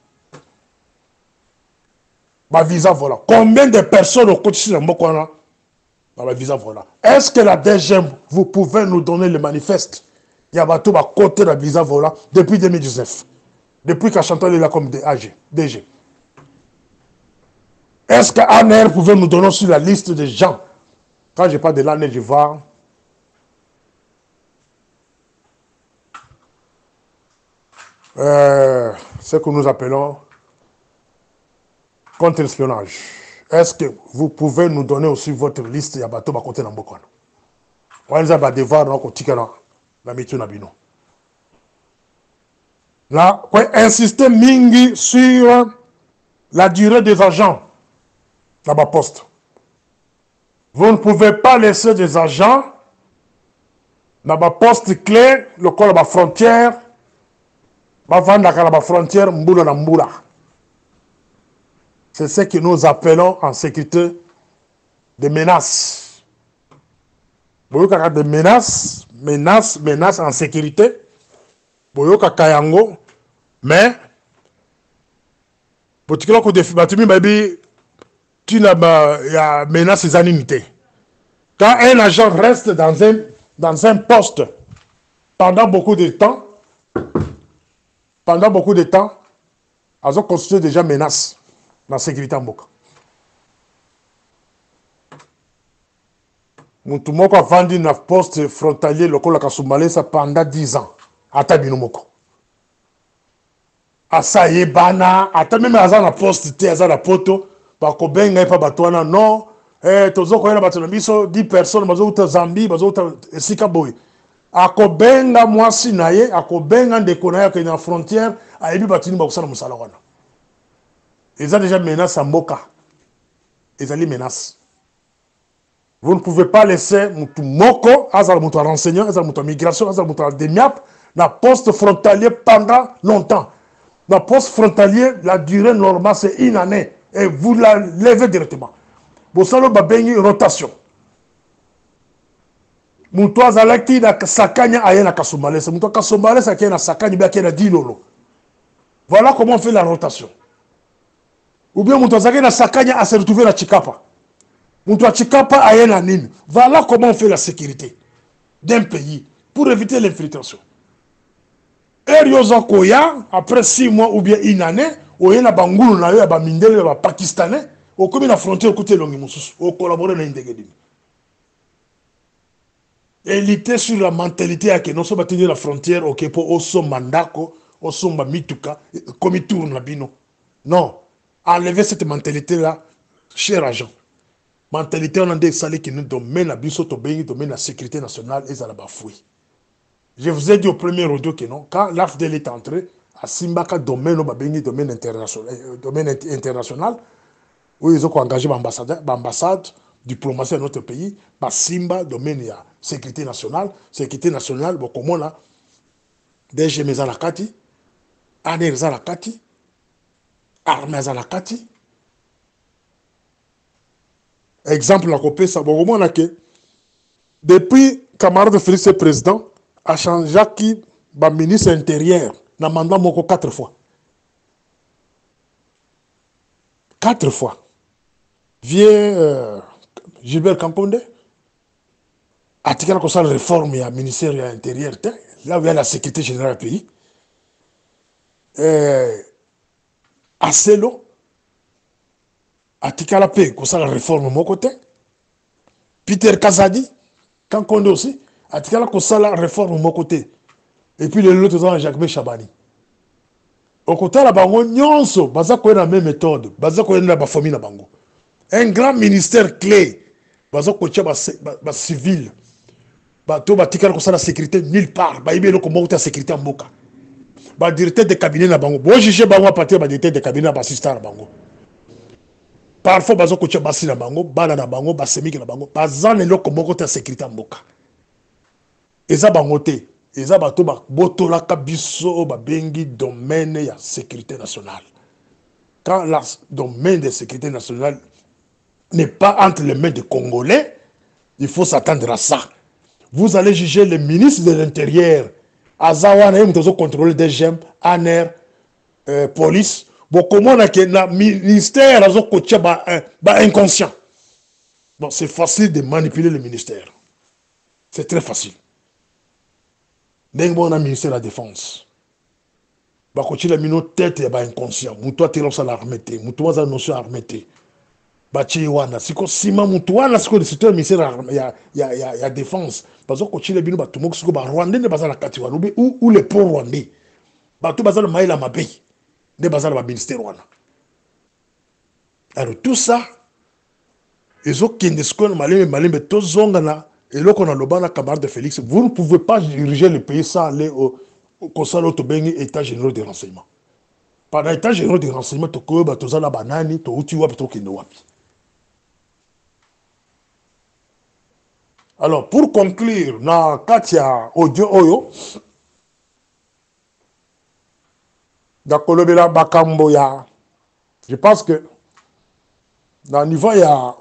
A: Ma visa, voilà. Combien de personnes au quotidien de Mokwana? Dans la visa, voilà. Est-ce que la DGM, vous pouvez nous donner le manifeste? Il y a tout à côté de la visa, voilà, depuis 2019. Depuis qu'Achantal est là comme DG. Est-ce qu'ANR pouvait nous donner sur la liste des gens? Quand je parle de l'ANR, je vois ce que nous appelons contre-espionnage. Est-ce que vous pouvez nous donner aussi votre liste? Il y a tout à côté de Mbokwana. On a des devoirs dans la métier Nabino. Là, on insister mingi sur la durée des agents là-bas poste. Vous ne pouvez pas laisser des agents là-bas poste clé, le corps de la frontière, la frontière Mboula na Mboula. C'est ce que nous appelons en sécurité des menaces. Vous voyez des menaces en sécurité. Vous voyez Kayango, mais pour tu n'as menaces animité. Quand un agent reste dans un poste pendant beaucoup de temps, ils ont constitué déjà menace dans la sécurité en Boka. Moutoumoko a vendu un poste frontalier local à Kasumbalesa pendant 10 ans. Ata binomoko. Asa yebana, ata même à poste, à la poto, par Kobenga et pas Batouana, non. Tozo koyena batona biso 10 personnes, bazo uta Zambie, bazo uta Sikaboy. Akobenga mwasi naye, akobenga ndeko naye ke na frontière, ayebi batini ba kusala musala wana. Ils ont déjà menace à Mboka. Ils ont des menaces. Vous ne pouvez pas laisser Moko, Azal Moutou renseignant, Azal Moutou migration, Azal Moutou Demiap, la poste frontalier pendant longtemps. La poste frontalier, la durée normale, c'est 1 année. Et vous la levez directement. Vous savez, vous une rotation. Moutou Azalaki, na Sakanya, Ayen, na Kasumale. C'est Moutou Kasumale, c'est qu'il y a Sakanya, il y a Dilolo. Voilà comment on fait la rotation. Ou bien Moutou Azalaki, na Sakanya, à se retrouver à Chikapa. Moutou Chikapa, Ayen, na Nîmes. Voilà comment on fait la sécurité d'un pays pour éviter l'infiltration. Après 6 mois ou bien 1 année, il y a des Mindele, des Pakistanais, au comme la frontière côté Longimusus, au collaborer avec l'Indégédine. Et lutter sur la mentalité à que nous sommes tenir la frontière, ok, pour osso mandako, osso mituka, comme il tourne la bino. Non, enlever cette mentalité-là, cher agent. Mentalité, on a des salés qui nous domaine la biso, domaine la sécurité nationale, et ça l'a bafoué. Je vous ai dit au premier rodeo que non, quand l'AFDL est entré, à Simbaka, domaine international, où ils ont engagé l'ambassade, diplomatie à notre pays, par Simba, domaine de la sécurité nationale, bon, comment là, DG Mezalakati, ANR Zalakati, Armée Zalakati. Exemple, la copie, ça, bon, comment là que, depuis camarade Félix est président, a changé qui va ministre intérieur n'a mandat moko 4 fois. 4 fois. Vieux Gilbert Kamponde a tiré comme ça la réforme à ministère intérieur là où il y a la sécurité générale du pays. Acelo a tiré la paix comme ça la réforme mon côté. Peter Kazadi Kankonde aussi a tiré comme ça la réforme mon côté. Et puis l'autre c'est Jacques Chabani. Au côté la bango nyonso baza ko na même méthode baza ko na ba famille na bango. Un grand ministère clé baza ko tia ba civil ba to ba tikala ko ça la sécurité nulle part ba ibelo ko mota sécurité en mboka. Ba directeur de cabinet na bango bo juger bango à partir ba directeur de cabinet ba assistant na bango. Parfois baza ko tia basi na bango bana na bango ba semiki na bango baza le ko mota sécurité en mboka. Eza bango te. Et ça, botola kabiso bengi domaine de la sécurité nationale. Quand le domaine de la sécurité nationale n'est pas entre les mains des Congolais, il faut s'attendre à ça. Vous allez juger le ministre de l'Intérieur Azawana, il faut contrôler des gemmes, ANR, police. Bon, comment on a que le ministère a coaché inconscient. Bon, c'est facile de manipuler le ministère. C'est très facile. Dès qu'on a le ministère de la Défense, bah, quand il a mis nos têtes, il y a inconscient. Moutoua, tu as l'armée, moutoua, tu as notion armée. Bah, tu es si quand Sima moutoua, c'est le ministère, il y a défense. Parce que quand il a mis nos tout le monde, Rwandais ne pas la Katiwa, ou les pauvres Rwandais. Bah, tout le Maïla Mabé, ne pas le ministère Rwanda. Alors, tout ça, ils ont qu'un discours malin, mais tous zongana, et là qu'on a le ban à camarade de Félix, vous ne pouvez pas diriger le pays sans aller au Conseil Autobéni, État général de renseignement. Pendant l'État général de renseignement, tu as tous la banane, tu as tu wapi, tu as wapi. Alors, pour conclure, na Katia audio oyo, dans Kolobela Bakambo, je pense que dans le niveau, il y a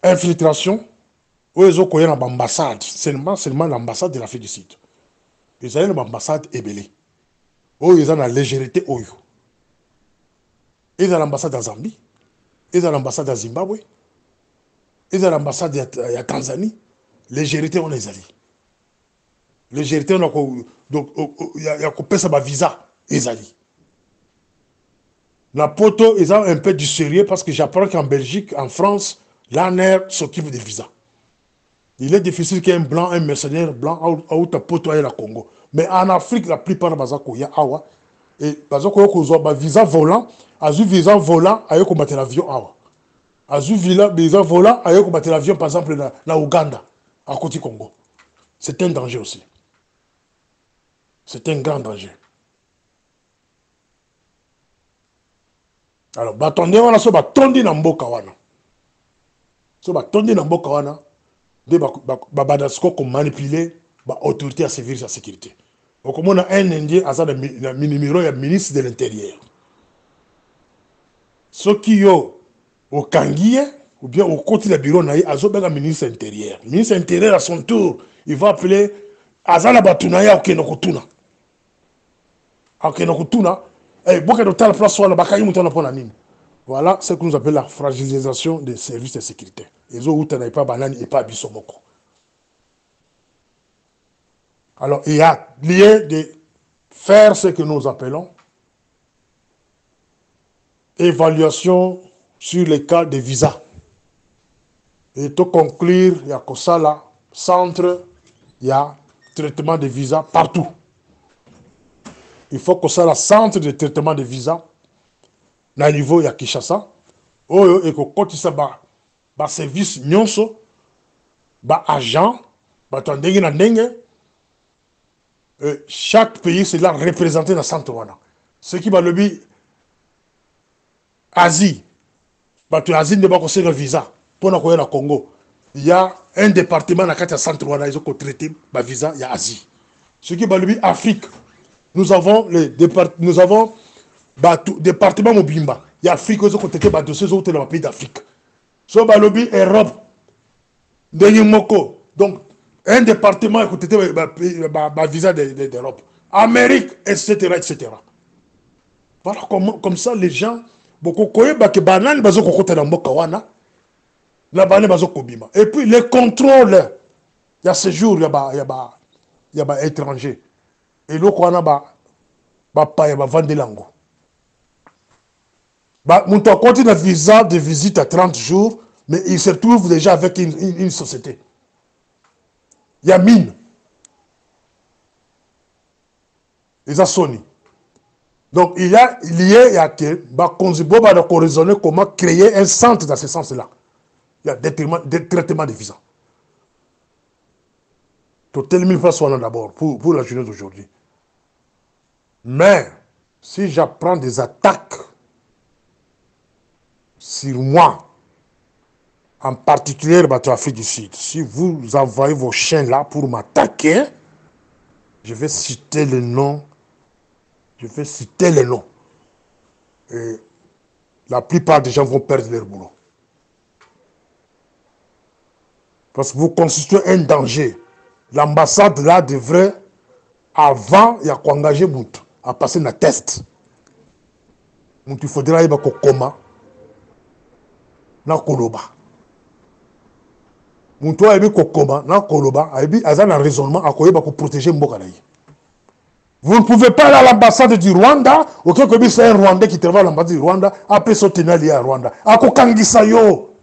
A: infiltration, où ils ont connu l'ambassade, seulement l'ambassade de l'Afrique du Sud. Ils ont une ambassade ébélée. Où ils ont la légèreté oyo. Ils ont l'ambassade de Zambie, ils ont l'ambassade de Zimbabwe, ils ont l'ambassade de Tanzanie. Légèreté, on les a dit. Légèreté, on a donc il y a coupé ça visa, ils ont dit. La poto, ils ont un peu du sérieux parce que j'apprends qu'en Belgique, en France, l'ANR s'occupe des visas. Il est difficile qu'un blanc, un mercenaire blanc, ou ta poto aille la Congo. Mais en Afrique, la plupart de y a awa. Et bazako visa volant, azu visa volant, ayo combattre l'avion awa. Azu visa volant, ayo combattre l'avion par exemple na Ouganda, à côté Congo. C'est un danger aussi. C'est un grand danger. Alors, attendez, on a ce batondi na mboka wana. Ce batondi na mboka wana, de badasko comme manipuler l'autorité à servir sa sécurité. Donc, on a un Indien à ça, le numéro du ministre de l'Intérieur. Ceux qui ont au Kangié, ou bien au côté du bureau, il y a un ministre intérieur. Le ministre intérieur, à son tour, il va appeler Azala Batunaya Okenokotuna. Okenokotuna, et beaucoup de temps, la place soit là, Bakayi Moutana Ponanine. Voilà ce que nous appelons la fragilisation des services de sécurité. Les autres n'ont pas banane et pas bisomoko. Alors, il y a lieu de faire ce que nous appelons évaluation sur les cas de visa. Et pour conclure, il y a que ça là, centre, il y a traitement de visa partout. Il faut que ça là, centre de traitement de visa, na niveau il y a Kinshasa, et que quand il y a service nyonso, agent, tandenge na ndenge, chaque pays c'est là représenté dans le centre. Ce qui va le dire, Asie, Asie ne va pas conseiller un visa pour le Congo. Il y a un département dans le centre, ils ont traité le visa, il y a Asie. Ce qui va le dire, Afrique, nous avons département Mobimba. Il y a Afrique, ils ont traité les dossiers dans les pays d'Afrique. So va le dire, Europe, donc, un département a traité le visa d'Europe. Amérique, etc., etc. Voilà, comme ça, les gens, beaucoup que banane bazo kokota na mboka wana, la banane bazo kobima. Et puis les contrôles, il y a séjour, il y a étranger. Et là wana pa ya vendre lango. Mouton continue un visa de visite à 30 jours, mais il se trouve déjà avec une société. Il y a mine. Ils ont Sony. Donc, il y a que raisonner comment créer un centre dans ce sens-là. Il y a des traitements de visa. Tout termine pas soit d'abord pour la journée d'aujourd'hui. Mais, si j'apprends des attaques sur moi, en particulier dans l'Afrique du Sud, si vous envoyez vos chiens là pour m'attaquer, je vais citer le nom. Je vais citer les noms. Et la plupart des gens vont perdre leur boulot. Parce que vous constituez un danger. L'ambassade là devrait avant il y a engager Moutou à passer na test. Moutou il faudra y avoir coma na koloba. Moutou a eu coma na koloba, a eu un raisonnement à quoi il protéger Mboka. Vous ne pouvez pas aller à l'ambassade du Rwanda, ou que c'est un Rwandais qui travaille à l'ambassade du Rwanda, après soutenir lié à Rwanda. Ako kangisa yo.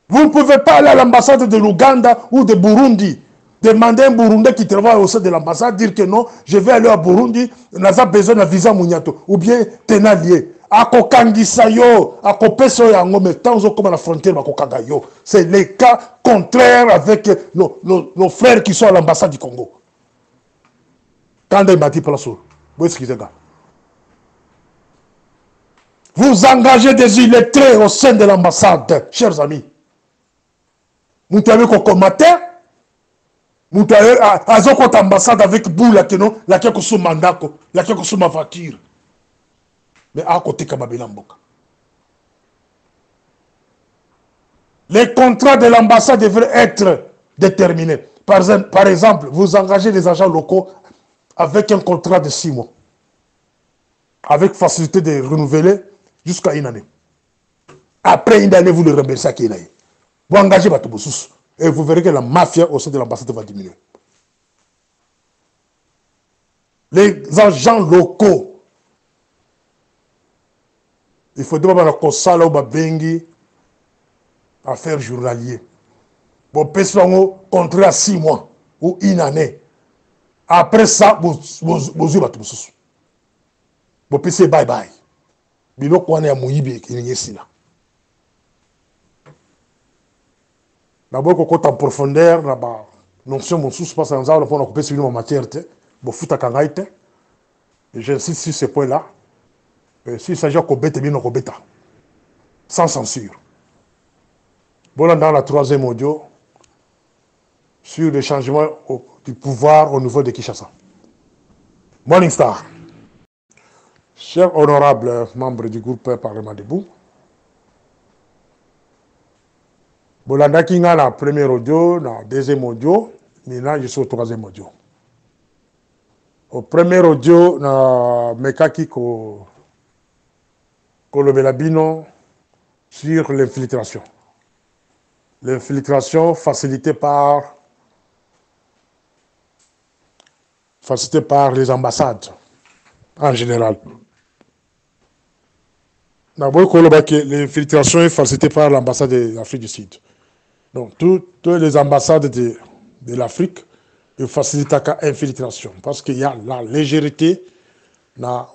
A: Vous ne pouvez pas aller à l'ambassade de l'Ouganda ou de Burundi, demander à un Burundais qui travaille au sein de l'ambassade, dire que non, je vais aller à Burundi, n'a pas besoin d'un visa mouniato, ou bien tenalier. Ako kangisa yo, ako peso yango, mais tant comme à la frontière, ako kanga yo. C'est le cas contraire avec nos frères qui sont à l'ambassade du Congo. Quand il m'a dit vous excusez-moi. Vous engagez des illettrés au sein de l'ambassade, chers amis. Vous avez commenté, vous avez une ambassade avec boule, laquelle est sous mandat, laquelle est sous ma voiture. Mais à côté de Mboka. Les contrats de l'ambassade devraient être déterminés. Par exemple, vous engagez les agents locaux avec un contrat de 6 mois. Avec facilité de renouveler jusqu'à une année. Après une année, vous le remerciez à Kenaï. Vous engagez Batobosous. Et vous verrez que la mafia au sein de l'ambassade va diminuer. Les agents locaux. Il faut dire que ça là bengi affaire journalier. Bon, personne contrat à 6 mois ou une année. Après ça, vous Batobosous. Vous pouvez bye bye. Biloko wana ya muyibi kinyesina. D'abord kokota en profondeur na ba notion mon sous passe en zao pour couper sur une matière te bo futa kangaite. Et j'insiste sur ce point là. Si s'agit ko bete bien ko beta. Sans censure. Voilà dans la troisième audio sur le changement du pouvoir au niveau de Kinshasa. Morning Star. Chers honorables membres du groupe Parlement debout, Bolanda Kinga la première audio, la deuxième audio, maintenant je suis au troisième audio. Au premier audio, na Mekaki ko Kolobelabino sur l'infiltration. L'infiltration facilitée par les ambassades en général. L'infiltration est facilitée par l'ambassade de l'Afrique du Sud. Donc, toutes les ambassades de l'Afrique facilitent l'infiltration parce qu'il y a la légèreté dans la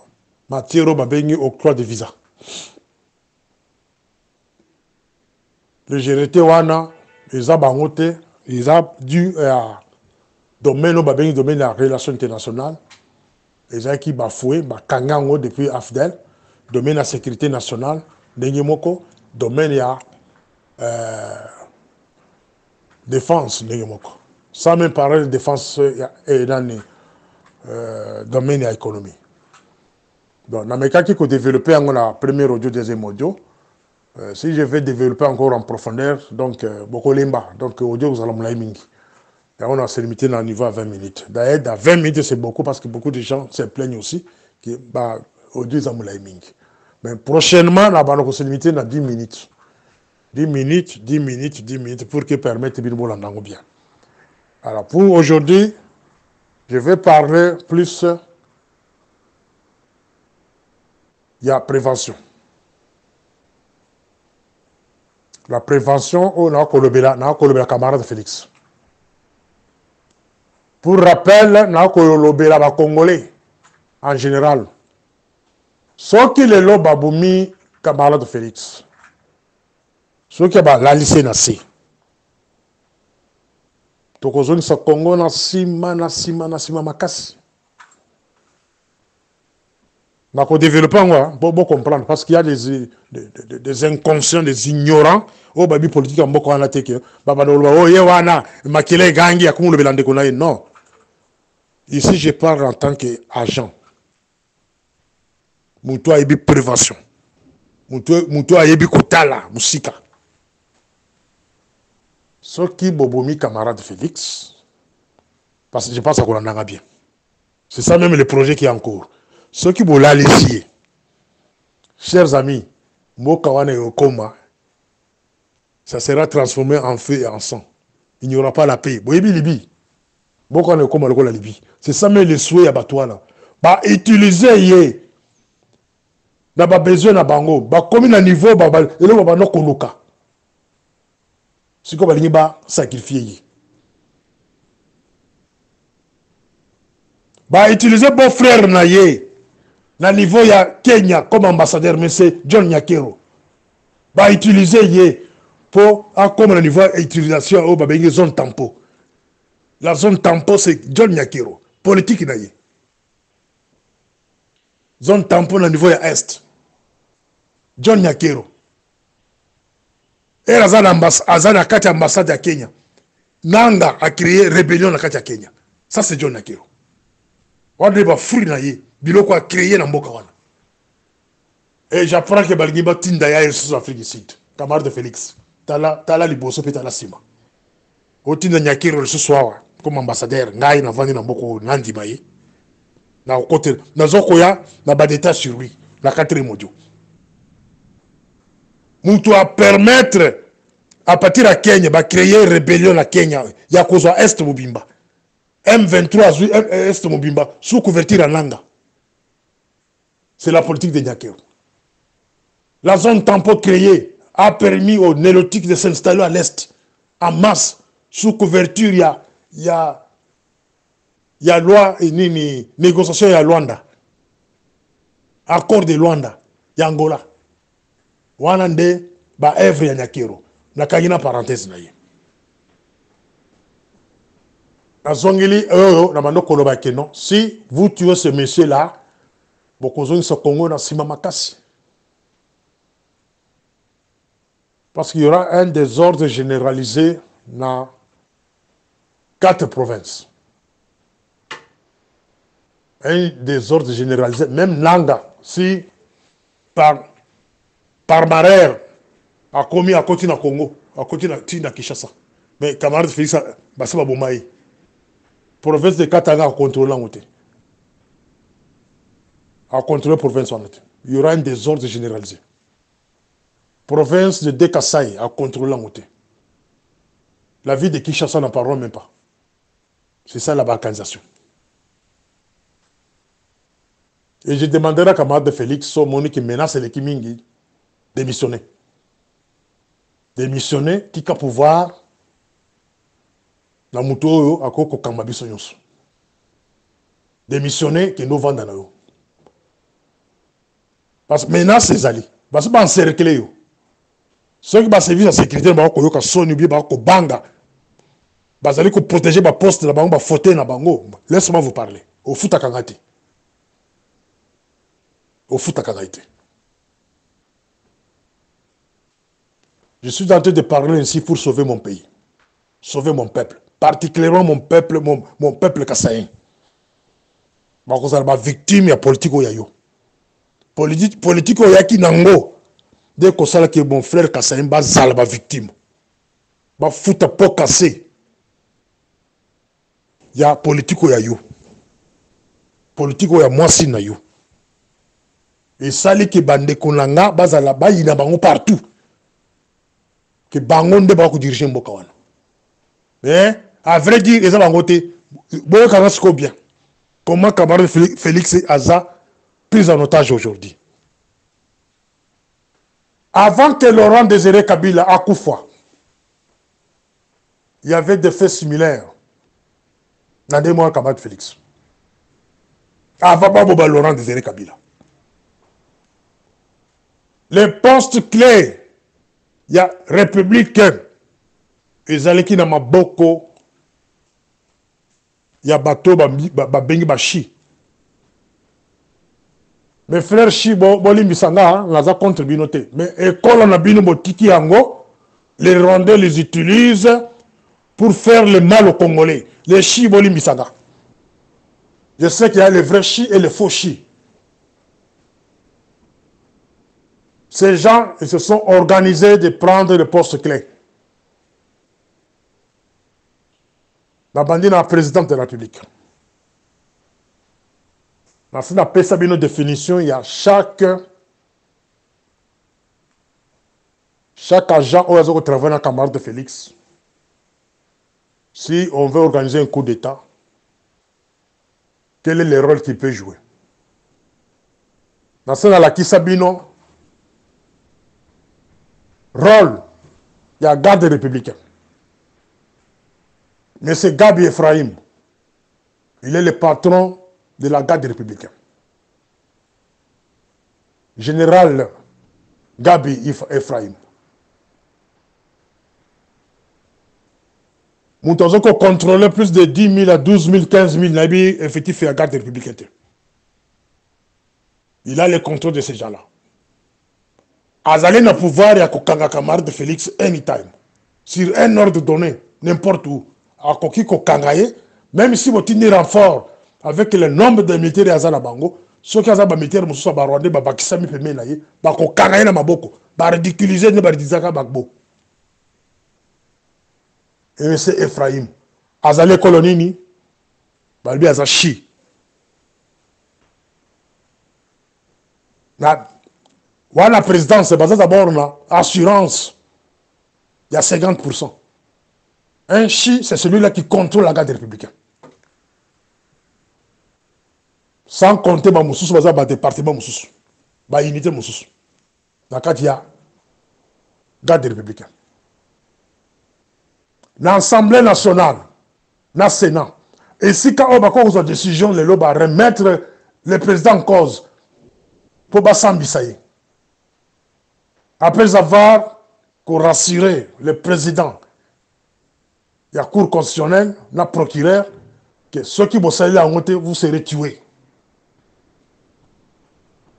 A: matière au octroi de visa. Légèreté, ils ont dû à domaine de la relation internationale. Les gens qui bafoué, depuis AFDEL. Domaine de la sécurité nationale, domaine de défense, sans même parler de défense et dans le domaine de l'économie. Donc, dans mes cas qui ont développé la première audio, deuxième audio, si je vais développer encore en profondeur, donc, beaucoup limba, donc, audio, vous allez me l'aimingi. On a se limité dans le niveau à 20 minutes. D'ailleurs, à 20 minutes, c'est beaucoup parce que beaucoup de gens se plaignent aussi que audio, ça me l'aimingi. Mais prochainement, là, on va se limiter à 10 minutes. 10 minutes, 10 minutes, 10 minutes pour que permettre de bien. bien. Alors, pour aujourd'hui, je vais parler plus. Il y a prévention. La prévention, on a le camarade Félix. Pour rappel, on a le Congolais en général. Ce qui est là, baboumi camarade Félix. Ce qui est la lycée nassé. Donc, on a Congo na sima makasi. On a développé, pour comprendre, parce qu'il y a des inconscients, des ignorants, au babi politique en boko ana teke, babadolo, yewana, makile gangi, akumule belande konaye, non. Ici, je parle en tant qu'agent. Moutou a prévention. Moutou a kotala, musika. Ce qui bobomi camarade Félix, Parce que je pense qu'on en a bien. C'est ça même le projet qui est en cours. Ceux qui veulent aller, chers amis, Mokawane et Okoma, ça sera transformé en feu et en sang. Il n'y aura pas la paix. Boyebi Libye. Mokawane et Okoma, la Libye. C'est ça même le souhait à Batouana. Bah, utiliser yé. N'a pas besoin de bango. Bah, comme à niveau, bah, et là, bah, non, koloka. C'est comme il va sacrifier. Bah, utiliser bon frère naye. Na niveau ya Kenya comme ambassadeur, mais c'est John Nyakero. Bah, utiliser yé. Pour, comme le niveau d'utilisation au babengé zone tampon. La zone tampon, c'est John Nyakero. Politique naye. Zone tampon au niveau de l'Est. John Nyakero. Et Azana Kati ambassade à Kenya. Nanga a créé rébellion à Kenya. Ça, c'est John Nyakero. On a fruit naye. Biloko a créé dans Mboka wana. Et j'apprends que Balgiba Tindaya est sous Afrique du Sud. Camarade de Félix. Tala Liboso pe tala Sima. O Tinda Nyakero ce soir comme ambassadeur. Ngai na vandi na Mboko Nandi Baye. Na côté na Zokoya na badeta sur lui. La 4e audio. Moutou a permettre à partir de Kenya de créer une rébellion à Kenya. Il y a cause à Est Mobimba. M23 Est Mobimba sous couverture en Nanga. C'est la politique de Nyakero. La zone tampon créée a permis aux nélotiques de s'installer à l'Est en masse sous couverture. Il y a loi et négociation à Luanda. Accord de Luanda. Il y a Angola. Wanande ba œuvre ya Nyakero. Na kagina parenthèse na ye. Na zongeli na mando koloba ke non. Si vous tuez ce monsieur là, bokozongi sa Congo na sima makasi. Parce qu'il y aura un désordre généralisé dans 4 provinces. Un désordre généralisé, même Nanga, si par Marère a commis à côté de Congo, à côté de Kinshasa. Mais camarade Félix, c'est pas bon. Province de Katanga a contrôlé l'angoté. A contrôlé la province. Il y aura un désordre généralisé. Province de Dekasai a contrôlé l'angoté. La ville de Kinshasa n'en parlera même pas. C'est ça la balkanisation. Et je demanderai à camarade de Félix, Somoni qui menace les Kimingi, démissionner. Démissionner, qui a pouvoir, na muto à koko kambabiso nyonso. Démissionner, qui nous vendent dans eux. Parce que menace les alliés. Parce que encercler yo. Ceux qui vont servir la sécurité, bah ko yoka soni bi ba ko banga. Bah allez ko protéger ba poste la bango ba fauteuil na bango. Laisse-moi vous parler. Au foot à Kangati. Au foot à Kangati. Je suis en train de parler ainsi pour sauver mon pays, sauver mon peuple, particulièrement mon peuple kassaïen. Je suis victime de la politique. Politique qui nango. Dès que ça que mon frère kassaïen est victime. Je suis pour casser. Il y a politique politique moi si na yo. Et ça que bande konanga bazala ba yina bango partout. Que bango nde ba ko diriger mboka wana. Mais à vrai dire les bango te boyo kanasiko bien. Comment camarade Félix Aza pris en otage aujourd'hui. Avant que Laurent Désiré Kabila Akoufa, il y avait des faits similaires dans des mois camarade Félix. Avant Boba Laurent Désiré Kabila. Les postes clés, il y a républicain, ezaleki na maboko, il y a bateau bengi bashi. Mes frères Chi bolimbisanga, naza contre binote. Mais école na bino botiki yango, les Rwandais les utilisent pour faire le mal aux Congolais. Les Chi bolimbisanga. Je sais qu'il y a les vrais Chi et les faux Chi. Ces gens ils se sont organisés de prendre les postes clés. La bandine la présidente de la République. Dans cette définition, il y a chaque agent qui travaille dans la camarade de Félix. Si on veut organiser un coup d'État, quel est le rôle qu'il peut jouer? Dans la Kisabino, rôle, il y a garde républicain. Mais c'est Gabi Ephraim. Il est le patron de la garde républicaine. Général Gabi Ephraim. Nous avons contrôlé plus de 10 000 à 12 000, 15 000 nabis effectifs et la garde républicaine. Il a le contrôle de ces gens-là. Azalé n'a pouvoir et à Kokanga camarade de Félix anytime. Sur un ordre donné, n'importe où. À Koki Kokangaye, même si vous tenez renfort avec le nombre de militaires de Azala Bango, ceux qui ont des militaires, ils sont barondés, ils sont barondés, ils sont Kokangaye na maboko, ils sont ridiculisés, ils sont ridiculisés bagbo. Et c'est Ephraim. Azalé Kolonini, Balbi Azachi. La présidence, c'est basé d'abord sur l'assurance. Il y a 50%. Un chi, c'est celui-là qui contrôle la garde républicaine. Sans compter Moussous, le département Moussous, l'unité Moussous. Dans il y a garde républicaine. L'Assemblée nationale, le Sénat, et si quand on a une décision, le va remettre le président en cause pour Bassam-Bissaï. Après avoir rassuré le président, il y a cour constitutionnelle, le procureur, que ceux qui vont salir en honte, vous serez tués.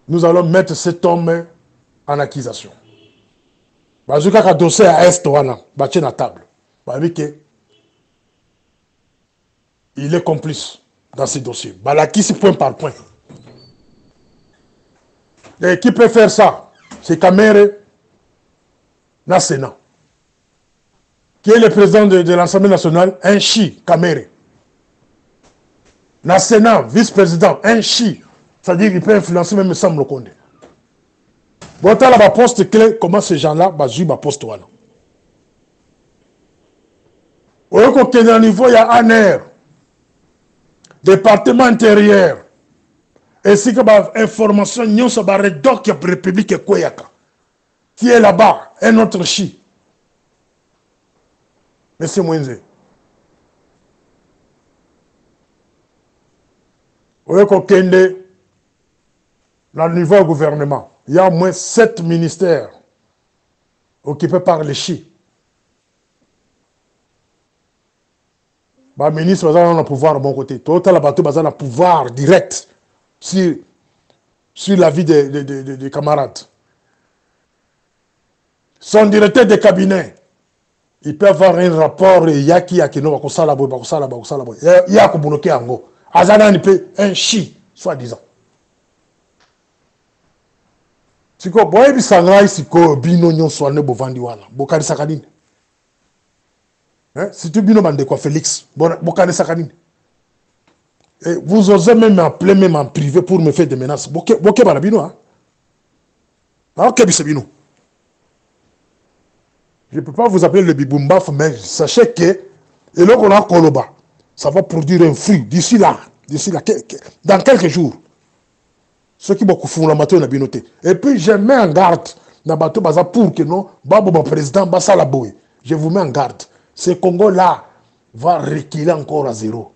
A: Nous allons mettre cet homme en accusation. Parce que le dossier à Est, il à table. Il est complice dans ce dossier. Balaki, point par point. Et qui peut faire ça? C'est Kamere, le Sénat. Qui est le président de l'Assemblée nationale? Un chi, Kamere. Le Sénat, vice-président, un chi. C'est-à-dire qu'il peut influencer même Sam Lokonde. Bon, tu as la poste clé, comment ces gens-là, jouent la poste. Au niveau, il y a ANR, département intérieur, ainsi que l'information, nous sommes en Rédoc, République Koyaka, qui est là-bas, un autre chi. Monsieur Mouenze. Au niveau du gouvernement, il y a au moins 7 ministères occupés par les chi. Le ministre a le pouvoir de mon côté. Tout le bateau a le pouvoir direct sur la vie des camarades. Son directeur de cabinet, il peut avoir un rapport, il y a qui il y a qui bloqué en gros. Azana peut un chi, soi-disant. Si vous voyez que ça si vous bino soit ne bovandi wala, bokari sakadine. Si tu bino bande quoi Félix, bokari sakadine. Et vous osez même m'appeler même en privé pour me faire des menaces. Boké balabino hein. Ok bisabino. Je ne peux pas vous appeler le bibombaf, mais sachez que et là qu'on a Koloba, ça va produire un fruit d'ici là, dans quelques jours. Ceux qui font la matin, on a bien noté. Et puis je mets en garde dans bateau pour que non, Babo président Bassa Laboy. Je vous mets en garde. Ce Congo-là va reculer encore à zéro.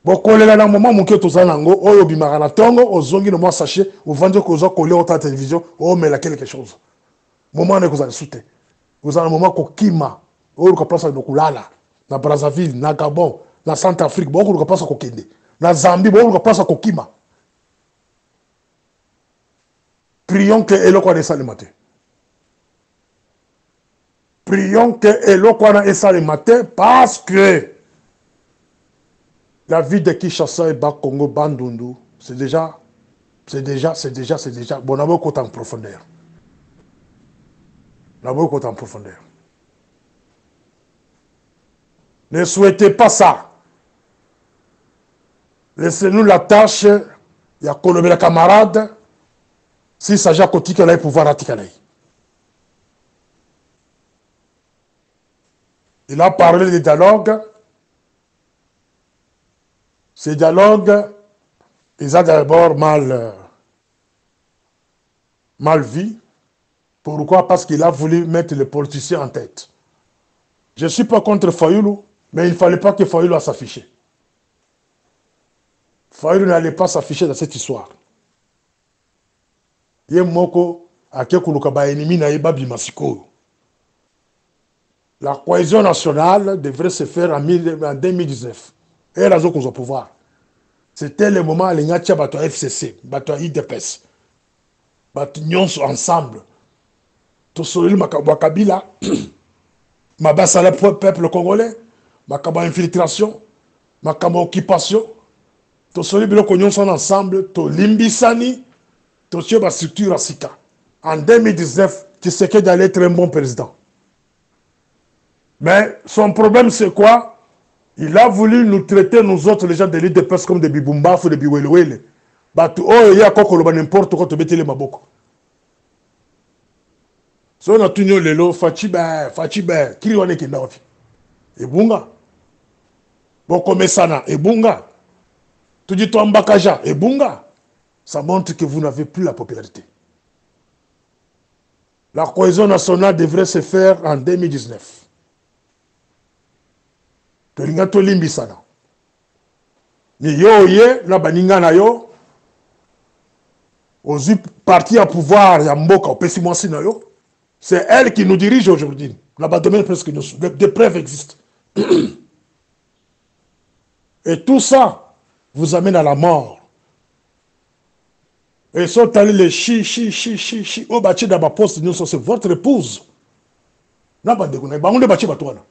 A: Beaucoup là dans le moment où tu as nango, oyo bimara tongo, ozongi no moi sachet, ou vendre que vous collé à la télévision, oh mais là quelque chose. Moment où vous allez sauter. Vous avez un moment où Kima, où vous place à Nokulala, na Brazzaville, na Gabon, na Centrafrique, où vous place à Kokende, na Zambie, où vous place à Kokima. Prions que Elokwa ait ça le matin. Prions que Elokwa ait ça le matin parce que la vie de Kinshasa et Bas Congo, Bandundu, c'est déjà. Bon, on a beaucoup en profondeur. On a beaucoup en profondeur. Ne souhaitez pas ça. Laissez-nous la tâche. Il y a Kolobé la camarade. Si s'agit à côté qu'il pouvoir attirer. Il a parlé des dialogues. Ces dialogues, ils ont d'abord mal vu. Pourquoi? Parce qu'il a voulu mettre les politiciens en tête. Je ne suis pas contre Fayoulou, mais il ne fallait pas que Fayoulou s'affiche. Fayoulou n'allait pas s'afficher dans cette histoire. Yemoko akekuluka ba ennemi na yeba bimasiko. La cohésion nationale devrait se faire en 2019. Et la zone au pouvoir. C'était le moment où les gens bato FCC, bato IDPS, bato nyonso ensemble. Tout seul makabo Kabila, mabasa le peuple congolais, makabo infiltration, makabo occupation. Tout seul biloko nyonso ensemble, to limbisani, to tio ba structure asika. En 2019, tu sais que d'aller être un bon président. Mais son problème c'est quoi? Il a voulu nous traiter, nous autres, les gens de l'IDPS, comme des bibumbaf ou des biwelewele. Batu, oh, il y a quoi n'importe quoi, tu mets les maboko. So, on a tout le lelo, Fachibe, qui on est qui n'a pas fait. Et bunga. Boko mesana, et bunga. Tu dis toi mbakaja, et bunga. Ça montre que vous n'avez plus la popularité. La cohésion nationale devrait se faire en 2019. Tolinga tolimbi sana. Ni yo ye, la baninga na yo, aux partis à pouvoir, ya mboka, au pessimasi na yo, c'est elle qui nous dirige aujourd'hui. Là-bas, demain, presque, des preuves existent. Et tout ça vous amène à la mort. Et sont allés les chi, au bâti d'abord poste, c'est votre épouse. Là-bas, on est bâti batouana.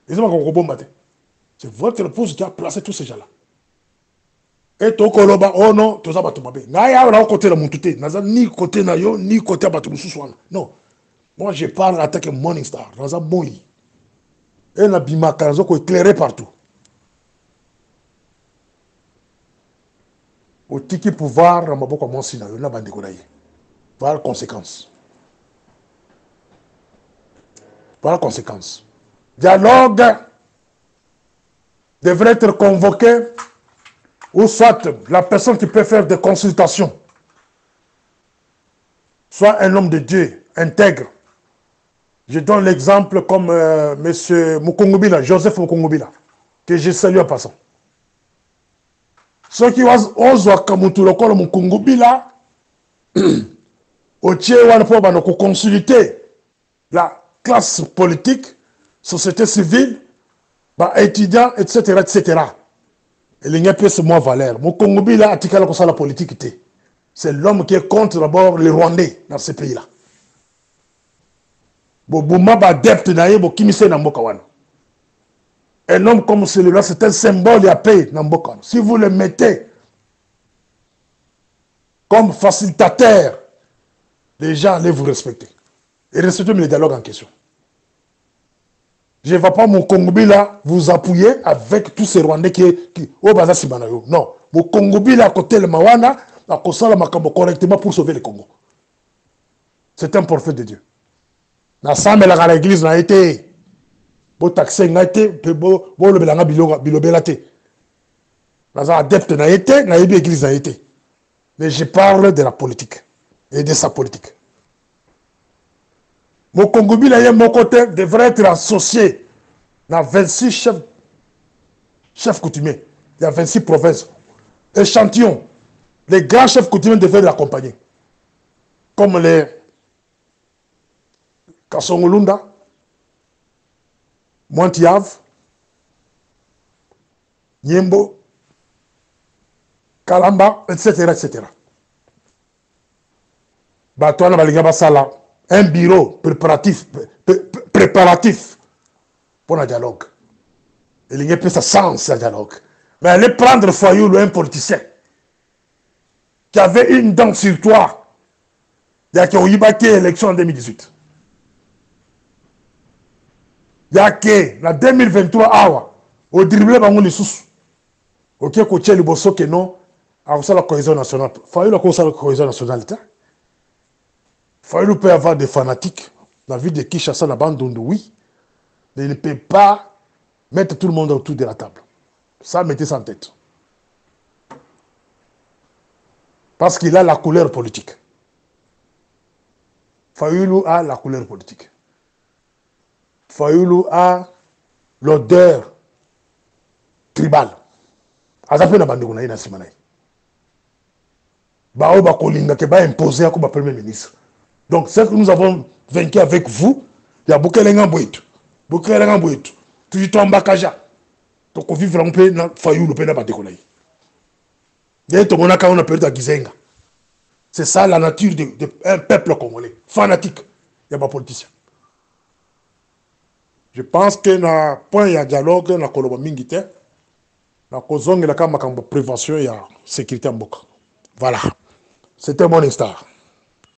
A: Ils ont un bon matin. C'est votre épouse qui a placé tous ces gens-là. Et to koloba, oh non, to za batumabe. Naya, on a côté la montouté. Naza ni côté na yo, ni côté batumususwana. Non. Moi, je parle en tant que Morning Star. Naza moi. Et na bimaka, naza ko éclairé partout. Au tiki pouvoir, na maboko monsi na yo, na bande konaye. Voilà conséquence. Voilà conséquence. Dialogue devrait être convoqué, ou soit la personne qui peut faire des consultations, soit un homme de Dieu, intègre. Je donne l'exemple comme M. Mukungubila, Joseph Mukungubila, que je salue en passant. Ceux qui osent Kamutulokolo Mukungubila, au Tchéwan pour consulter la classe politique, société civile, étudiants, etc., etc. Et les gens peuvent moins valeur. Mon Congobi là, article comme ça la politique. C'est l'homme qui est contre d'abord les Rwandais dans ce pays-là. Bouma ba adepte naïe, bo kimise na mboka wana. Un homme comme celui-là, c'est un symbole de la paix dans mboka. Si vous le mettez comme facilitateur, les gens allaient vous respecter. Et respecter le dialogue en question. Je ne vais pas mon Congobi là vous appuyer avec tous ces Rwandais qui au Baza Sibanayo. Non. Mon Congobi là à côté de Mawana, à côté de Makambo correctement pour sauver le Congo. C'est un prophète de Dieu. Na sambe la l'église n'a été. Bo taxé n'a été, bo le belanga bilobelate. Na adepte n'a été, na église n'a été. Mais je parle de la politique et de sa politique. Mon Congobi, là, mon côté, devrait être associé dans 26 chefs coutumiers. Il y a 26 provinces. Échantillon. Les grands chefs coutumiers devraient l'accompagner. Comme les Kassongolunda, Montiav, Niembo, Kalamba, etc. etc. Batouana Baliga Sala. Un bureau préparatif pour un dialogue. Et il n'y a pas de sens à dialogue. Mais allez prendre Fayoulou, un politicien qui avait une dent sur toi. Il y a qui ont eu l'élection en 2018. Il y a qui, en 2023, au dribble bango lisusu ok kotia liboso ke non akosala cohésion nationale Fayulu akosala cohésion nationale te Fayulu peut avoir des fanatiques la ville de Kinshasa na Bandundu oui mais il ne peut pas mettre tout le monde autour de la table ça mettez ça en tête parce qu'il a la couleur politique Fayulu a la couleur politique Fayulu a l'odeur tribal azape na bandeko na ye na nsima na ye bao bakolinga ke baimposer ako premier ministre donc ce que nous avons vaincu avec vous ya bukelenga mbwetu tuitombakaja tokovivre mpe na Fayulu mpe na bandeko na ye ye tomonaka on a perdu à Gizenga c'est ça la nature d'un peuple congolais fanatique ya bapoliticien je pense que na point ya dialogue na koloba mingi te na kozongela ka makambo prévention ya sécurité ya mboka voilà c'était mon instar